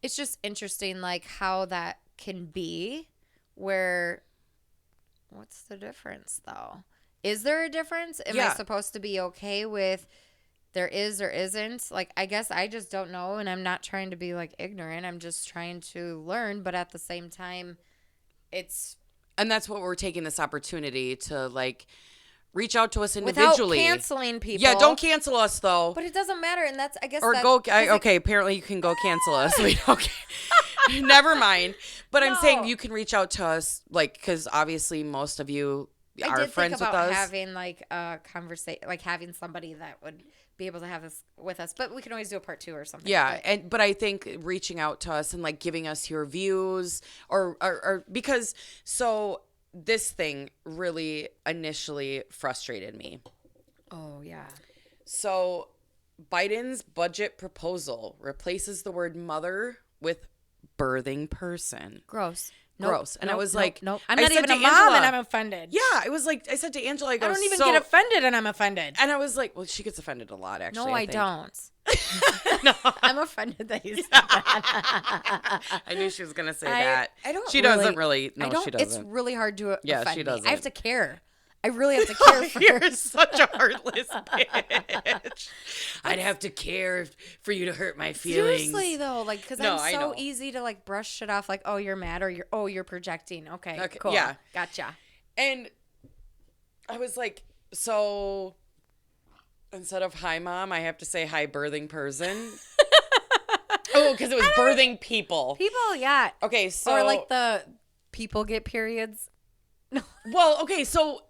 it's just interesting, like how that can be. Where, what's the difference though? Is there a difference? Am I supposed to be okay with there is or isn't? Like, I guess I just don't know, and I'm not trying to be like ignorant. I'm just trying to learn, but at the same time, and that's what we're taking this opportunity to like reach out to us individually without canceling people. Yeah, don't cancel us though. But it doesn't matter, and that's okay. Apparently, you can go cancel us. Okay. Never mind. But I'm saying you can reach out to us, like, because obviously most of you are friends with us. I did think about having like a conversation, like having somebody that would be able to have this with us, but we can always do a part 2 or something. Yeah, but I think reaching out to us and like giving us your views, or because this thing really initially frustrated me. Oh yeah. So Biden's budget proposal replaces the word mother with birthing person. Gross. And I was like, nope. I'm not even a mom and I'm offended. Yeah, I was like, I said to Angela, I don't even get offended and I'm offended. And I was like, well, she gets offended a lot, actually. No, I don't. No. I'm offended that you said that. I knew she was going to say that. I don't. She doesn't really. No, she doesn't. It's really hard to offend she doesn't. me. I have to care. I really have to care for You're such a heartless bitch. I'd have to care for you to hurt my feelings. Seriously though, like, because I'm so easy to like brush shit off, like, oh, you're mad, or you're projecting. Okay, cool. Yeah, gotcha. And I was like, so instead of hi mom, I have to say hi birthing person. Oh, because it was birthing people. People, yeah. Okay, so or like the people get periods. Well, okay, so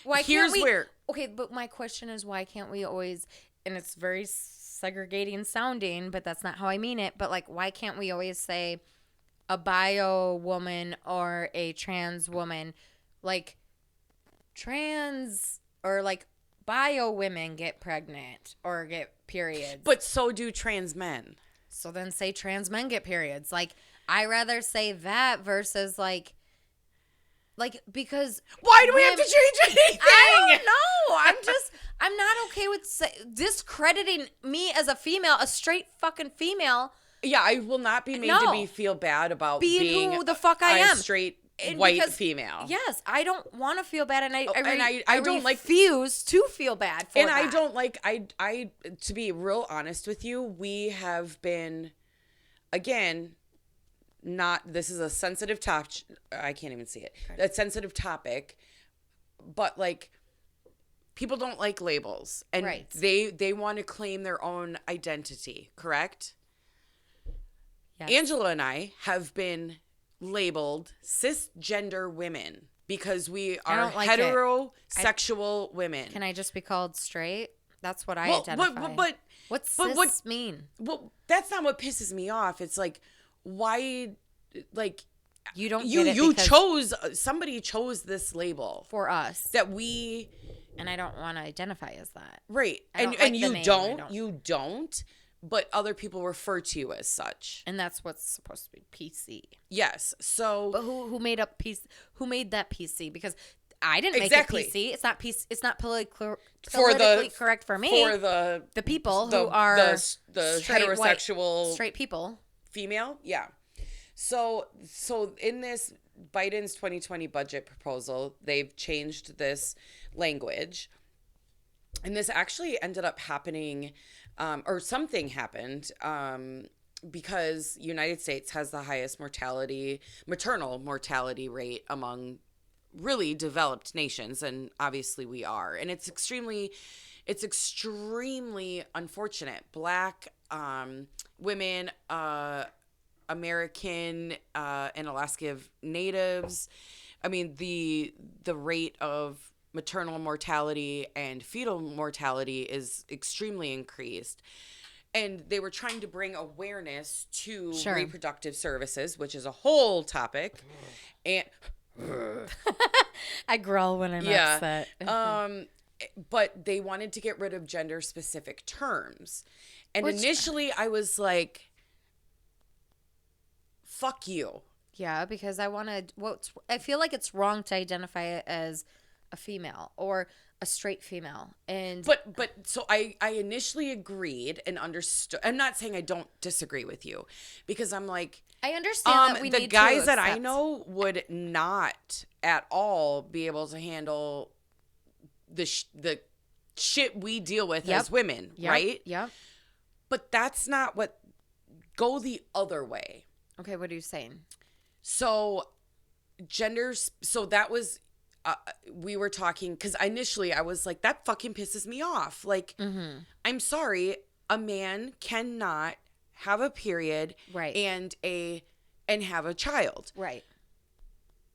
why here's where. Okay, but my question is, why can't we always? And it's very segregating sounding, but that's not how I mean it. But like, why can't we always say a bio woman or a trans woman? Like, trans or like bio women get pregnant or get periods. But so do trans men. So then say trans men get periods. Like, I rather say that versus like, because why do we have to change anything? I don't know. I'm not okay with discrediting me as a female, a straight fucking female. Yeah, I will not be made to feel bad about being who the fuck I am. Straight white female. Yes, I don't want to feel bad, and I don't refuse to feel bad for and that. I don't like I to be real honest with you, we have been, again, this is a sensitive topic. I can't even see it. Okay. A sensitive topic, but like, people don't like labels, and they want to claim their own identity. Correct? Yes. Angela and I have been labeled cisgender women because we are heterosexual women. Can I just be called straight? That's what I identify. But what's cis mean? Well, that's not what pisses me off. It's like, why, like, you don't somebody chose this label for us that we, and I don't want to identify as that. Right. And you don't, but other people refer to you as such. And that's what's supposed to be PC. Yes. So, but who made up PC? Who made that PC? Because I didn't make it PC. It's not PC. It's not politically correct for me. For the people who are the heterosexual straight people, female. Yeah. So in this Biden's 2020 budget proposal, they've changed this language, and this actually ended up happening, or something happened, because United States has the highest maternal mortality rate among really developed nations, and obviously we are, and it's extremely unfortunate. Black women, American and Alaska Natives, I mean, the rate of maternal mortality and fetal mortality is extremely increased. And they were trying to bring awareness to reproductive services, which is a whole topic. And I growl when I'm upset. But they wanted to get rid of gender specific terms. And Which, initially I was like, fuck you. Yeah, because I feel like it's wrong to identify it as a female or a straight female. And but so I initially agreed and understood. I'm not saying I don't disagree with you, because I'm like, I understand that we the need guys to that I accept. know would not at all be able to handle the shit we deal with as women, right? Yep. But that's not what. Go the other way. Okay, what are you saying? So so that was, we were talking, because initially I was like, that fucking pisses me off. Like, I'm sorry, a man cannot have a period, Right. and have a child. Right.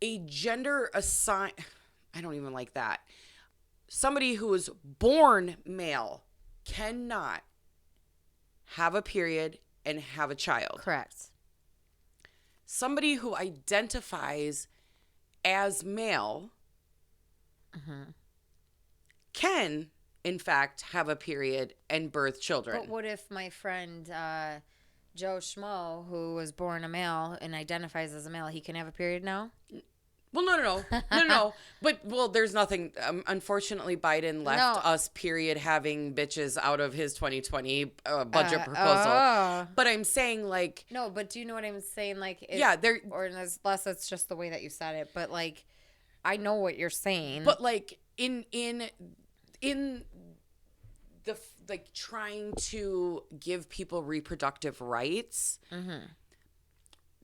A gender assign, I don't even like that. Somebody who is born male cannot have a period and have a child. Correct. Somebody who identifies as male can, in fact, have a period and birth children. But what if my friend Joe Schmo, who was born a male and identifies as a male, he can have a period now? Well, no. But, there's nothing. Unfortunately, Biden left us, period, having bitches out of his 2020 budget proposal. But I'm saying, like. No, but do you know what I'm saying? Like, or unless it's just the way that you said it. But, like, I know what you're saying. But, like, in the, like, trying to give people reproductive rights.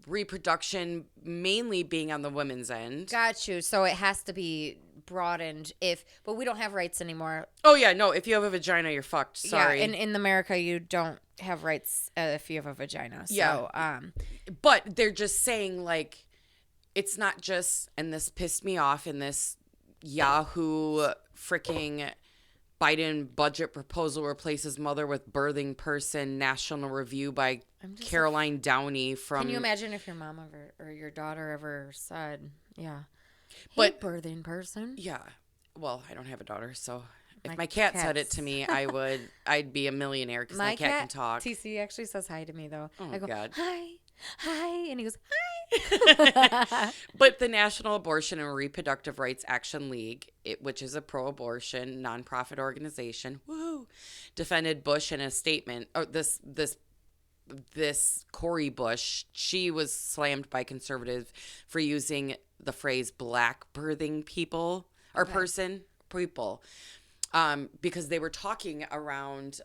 Reproduction mainly being on the women's end. Got you. So it has to be broadened but we don't have rights anymore. Oh yeah, no, if you have a vagina, you're fucked. Sorry. Yeah, and in America you don't have rights if you have a vagina. So, but they're just saying, like, it's not just, and this pissed me off in this Yahoo freaking Biden budget proposal replaces mother with birthing person, National Review by Caroline Downey from. Can you imagine if your mom or your daughter ever said, hey, but birthing person? Yeah. Well, I don't have a daughter, so if my cat said it to me, I'd be a millionaire, because my cat can talk. TC actually says hi to me, though. Oh, I go, God. Hi, and he goes, hi. But the National Abortion and Reproductive Rights Action League, which is a pro-abortion nonprofit organization, defended Bush in a statement. Oh, this Cori Bush, she was slammed by conservatives for using the phrase black birthing people or people, because they were talking around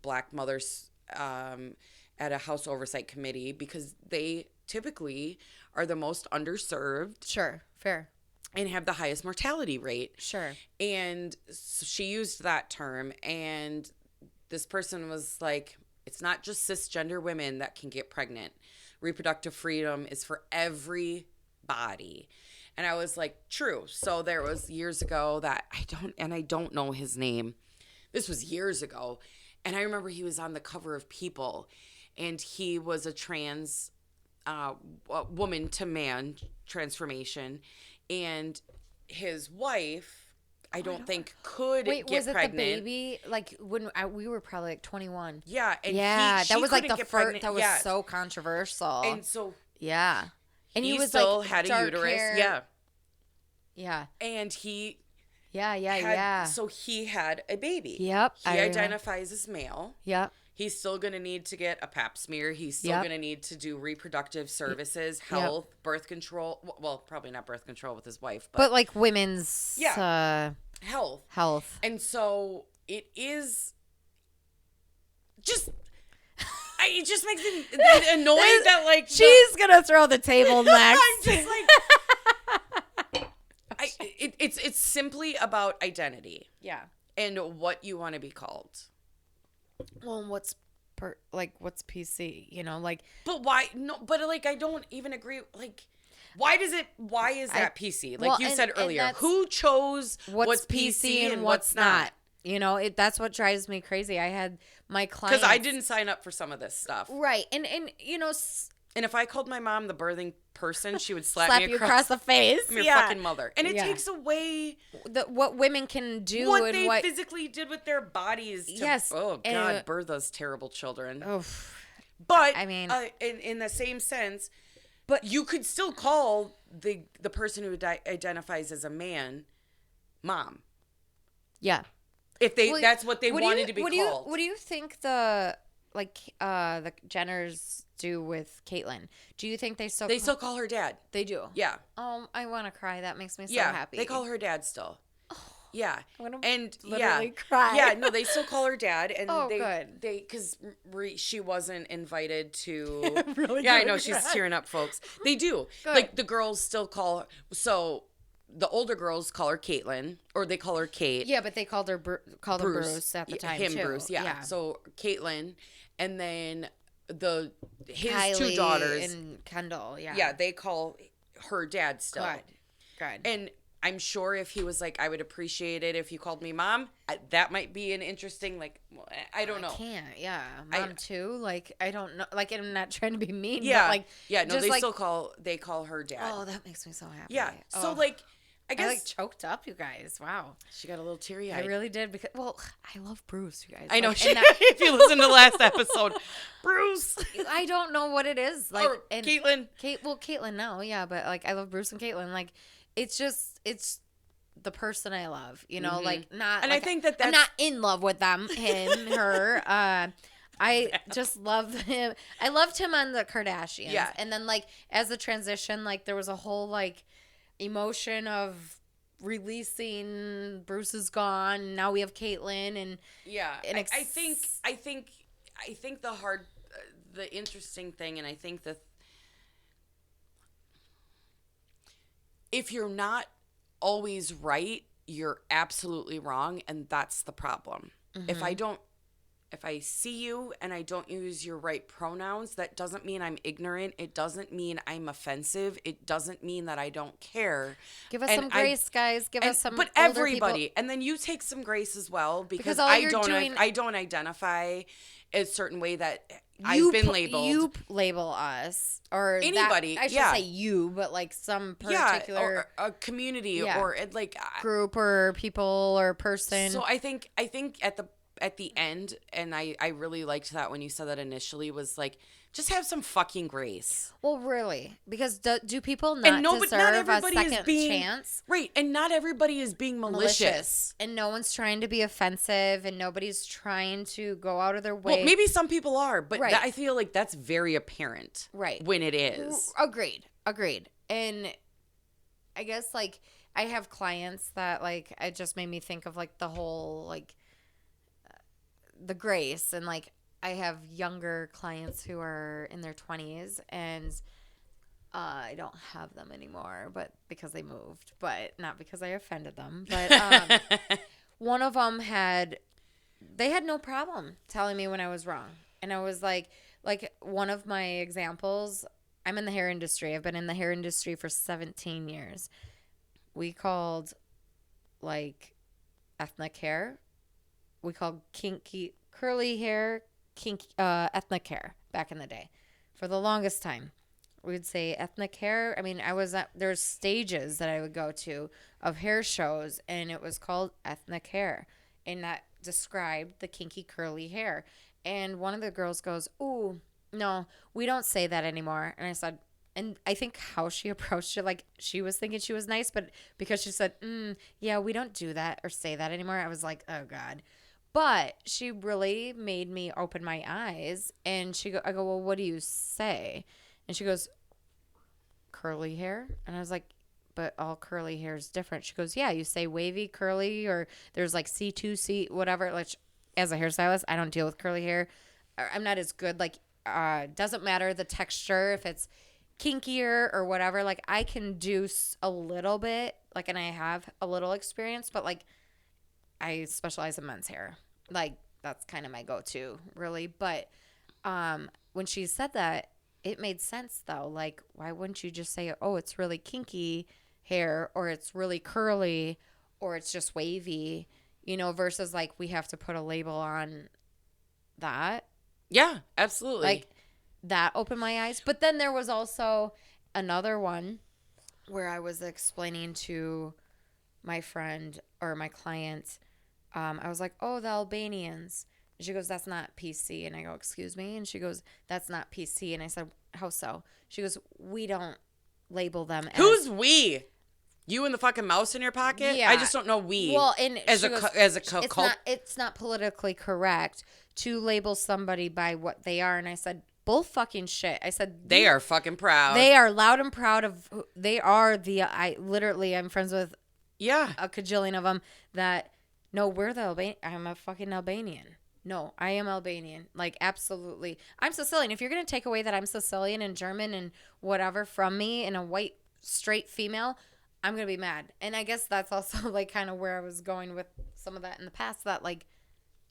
black mothers at a House Oversight Committee, because they typically are the most underserved. Sure, fair. And have the highest mortality rate. Sure. And so she used that term, and this person was like, it's not just cisgender women that can get pregnant. Reproductive freedom is for everybody. And I was like, true. So there was years ago that I don't know his name. This was years ago. And I remember he was on the cover of People, and he was a trans woman to man transformation. And his wife, I don't think could get pregnant. Wait, was it the baby? Like, when we were probably like 21. Yeah. And that was like the first, that was yeah. so controversial. And so. Yeah. And he was still like had a uterus. Hair. Yeah. Yeah. And he. Yeah. So he had a baby. Yep. He identifies as male. Yep. He's still going to need to get a pap smear. He's still going to need to do reproductive services, health, birth control. Well, probably not birth control with his wife. But like women's health. Health. And so it is just... it just makes me annoyed that, like... She's going to throw the table next. I'm just like... It's simply about identity. Yeah. And what you want to be called. Well, what's PC, you know, like. But why? No, but like, I don't even agree. Like, why is that PC? Like you said earlier, who chose what's PC and what's not? You know, that's what drives me crazy. I had my clients. Because I didn't sign up for some of this stuff. Right. And you know. And if I called my mom the birthing person, she would slap Slap me you across the face. I'm your Yeah. fucking mother. And it Yeah. takes away What women can do what and they what. physically did with their bodies. To, Yes, oh, and- God, birth those terrible children. Oof. But, I mean- in the same sense, But- you could still call the person who identifies as a man mom. Yeah. If they Well, that's what they what do wanted you- to be what called. what do you think the Jenners do with Caitlyn? Do you think they still They still call her dad. they do? Yeah. Oh, I want to cry. That makes me so Yeah. happy. They call her dad still. Yeah. I wanna And literally yeah. cry. Yeah, no, they still call her dad and Oh, they good. cuz she wasn't invited to Really Yeah, I good. know she's tearing up, folks. They do. Good. Like the girls still call her, so the older girls call her Caitlyn or they call her Kate. Yeah, but they called her him Bruce at the time Him too. Bruce, yeah. So Caitlyn and then his Kylie two daughters. and Kendall. Yeah. Yeah, they call her dad still. Good. And I'm sure if he was like, I would appreciate it if you called me mom, that might be an interesting, like, I don't know. I can't. Yeah, mom too. Like I don't know. Like I'm not trying to be mean. Yeah. But like yeah, no, just they like, still call her dad. Oh, that makes me so happy. yeah. So Oh. like, I I guess like choked up, you guys. Wow. she got a little teary I eyed. really did because I love Bruce, you guys. I know. Like, She, and that- if you listen to the last episode, Bruce. I don't know what it is. Like Or and Caitlyn. Caitlyn, no, yeah, but like I love Bruce and Caitlyn. Like it's the person I love, you know, like not. And like, I think that I'm that's- not in love with them, him, her. I just love him. I loved him on the Kardashians. Yeah. And then like as a transition, like there was a whole like emotion of releasing Bruce is gone. Now we have Caitlyn and Yeah, And I think the interesting thing, and I think that if you're not always right, you're absolutely wrong, and that's the problem. If I see you and I don't use your right pronouns, that doesn't mean I'm ignorant. It doesn't mean I'm offensive. It doesn't mean that I don't care. give us And some grace, guys. Give us some. But older everybody, people. and then you take some grace as well because all I you're don't doing- I don't identify a certain way that You I've been pu- labeled. You label us or that- Anybody, I should yeah. say you, but like some yeah, particular or a community Yeah. or like group or people or person. so I think at the end, and I really liked that when you said that initially, was like, just have some fucking grace. well, really, because do people not But deserve not a everybody is second being chance? right, and not everybody is being malicious. And no one's trying to be offensive, and nobody's trying to go out of their way. Well, maybe some people are, but Right. I feel like that's very apparent, Right. when it is. Agreed. And I guess like I have clients that like it just made me think of like the whole like the grace, and like I have younger clients who are in their 20s and I don't have them anymore, but because they moved, but not because I offended them. But one of them had no problem telling me when I was wrong. And I was like one of my examples, I'm in the hair industry. I've been in the hair industry for 17 years. We called like ethnic hair. We called kinky curly hair ethnic hair back in the day. For the longest time, we would say ethnic hair. I mean, there's stages that I would go to of hair shows, and it was called ethnic hair, and that described the kinky curly hair. And one of the girls goes, "Ooh, no, we don't say that anymore." And I said, and I think how she approached it, like she was thinking she was nice, but because she said, "Yeah, we don't do that or say that anymore," I was like, "Oh God." But she really made me open my eyes, and I go, "Well, what do you say?" And she goes, "Curly hair." And I was like, "But all curly hair is different." She goes, "Yeah, you say wavy, curly, or there's like C2, whatever." Like, as a hairstylist, I don't deal with curly hair. I'm not as good. Like, doesn't matter the texture, if it's kinkier or whatever. Like, I can do a little bit, like, and I have a little experience, but like, I specialize in men's hair. Like, that's kind of my go-to, really. But when she said that, it made sense, though. Like, why wouldn't you just say, "Oh, it's really kinky hair," or "It's really curly," or "It's just wavy," you know, versus, like, we have to put a label on that. Yeah, absolutely. Like, that opened my eyes. But then there was also, another one where I was explaining to my friend or my client, I was like, oh, the Albanians. And she goes, that's not PC. And I go, excuse me? And she goes, that's not PC. And I said, how so? She goes, we don't label them as. Who's we? You and the fucking mouse in your pocket? Yeah. I just don't know we. Well, and as a cult. It's not politically correct to label somebody by what they are. And I said, bull fucking shit. I said, they are fucking proud. They are loud and proud of. They are the. I'm friends with. Yeah. A cajillion of them that. No, we're the Albanian. I'm a fucking Albanian. No, I am Albanian. Like, absolutely. I'm Sicilian. If you're going to take away that I'm Sicilian and German and whatever from me and a white, straight female, I'm going to be mad. And I guess that's also, like, kind of where I was going with some of that in the past, that, like,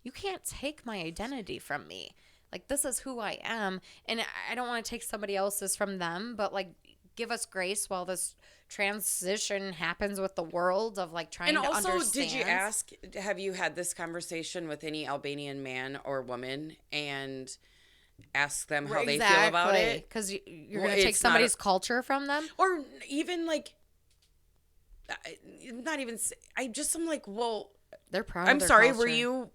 you can't take my identity from me. Like, this is who I am. And I don't want to take somebody else's from them, but, like, give us grace while this transition happens with the world of, like, trying to understand. And also, did you ask, have you had this conversation with any Albanian man or woman and ask them how they feel about it? Because you're going to take somebody's culture from them? Or even, like, not even, I'm like, well, they're proud I'm of their sorry, culture.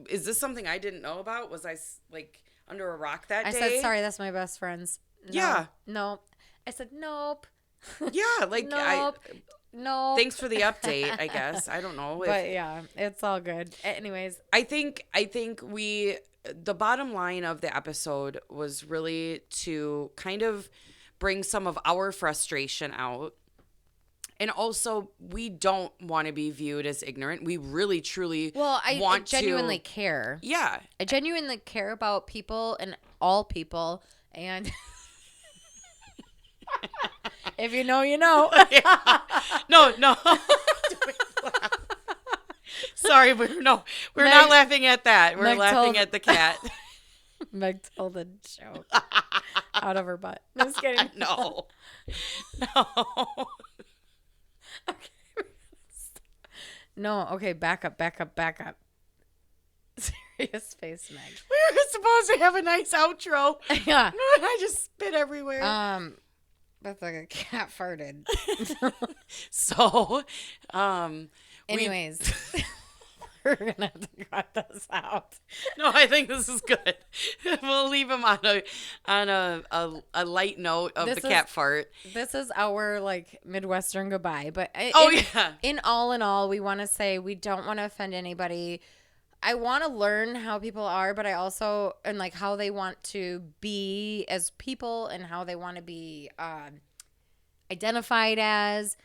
Is this something I didn't know about? Was I, like, under a rock that day? I said, sorry, that's my best friend's. No, yeah. No. I said, nope. Yeah, like, nope. No. Thanks for the update, I guess. I don't know. But yeah, it's all good. Anyways. I think the bottom line of the episode was really to kind of bring some of our frustration out. And also, we don't want to be viewed as ignorant. We really, truly I genuinely care. Yeah. I genuinely care about people and all people. And if you know, you know. No. Sorry, we're not laughing at that. We're laughing at the cat. Meg told a joke out of her butt. Just kidding. No. Okay. No, okay, back up. Serious face, Meg. We were supposed to have a nice outro. Yeah. I just spit everywhere. That's like a cat farted. So, anyways, we're gonna have to cut this out. No, I think this is good. We'll leave him on a light note of the cat fart. This is our, like, Midwestern goodbye. But in all, we want to say we don't want to offend anybody. I want to learn how people are, but I also, and like how they want to be as people and how they want to be identified as.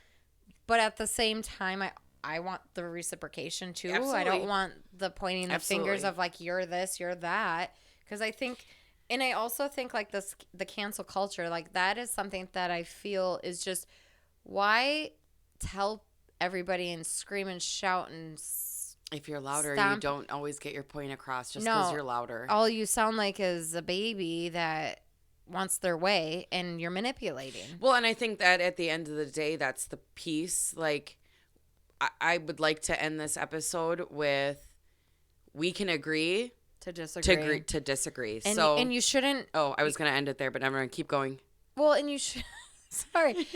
But at the same time, I want the reciprocation too. Absolutely. I don't want the pointing the fingers of, like, you're this, you're that. Because I think, and I also think, like, the cancel culture, like, that is something that I feel is just, why tell everybody and scream and shout and if you're louder, you don't always get your point across just because you're louder. All you sound like is a baby that wants their way, and you're manipulating. Well, and I think that at the end of the day, that's the piece. Like, I would like to end this episode with, we can agree to disagree. To disagree. And you shouldn't. Oh, I was going to end it there, but never mind. Keep going. Well, and you should. Sorry.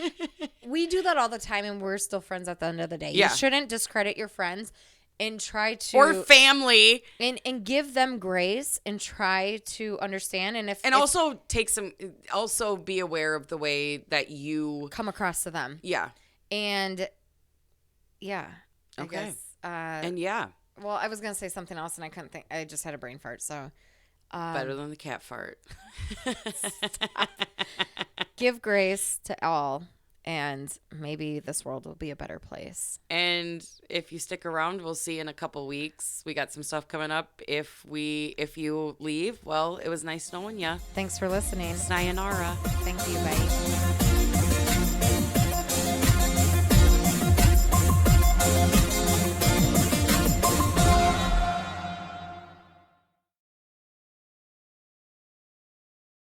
We do that all the time, and we're still friends at the end of the day. Yeah. You shouldn't discredit your friends. And try to, or family, and give them grace and try to understand, also be aware of the way that you come across to them. Yeah, and yeah, okay, I guess, and yeah. Well, I was gonna say something else, and I couldn't think. I just had a brain fart. So better than the cat fart. Give grace to all. And maybe this world will be a better place. And if you stick around, we'll see you in a couple weeks. We got some stuff coming up. If you leave, well, it was nice knowing you. Thanks for listening. Sayonara. Thank you. Bye.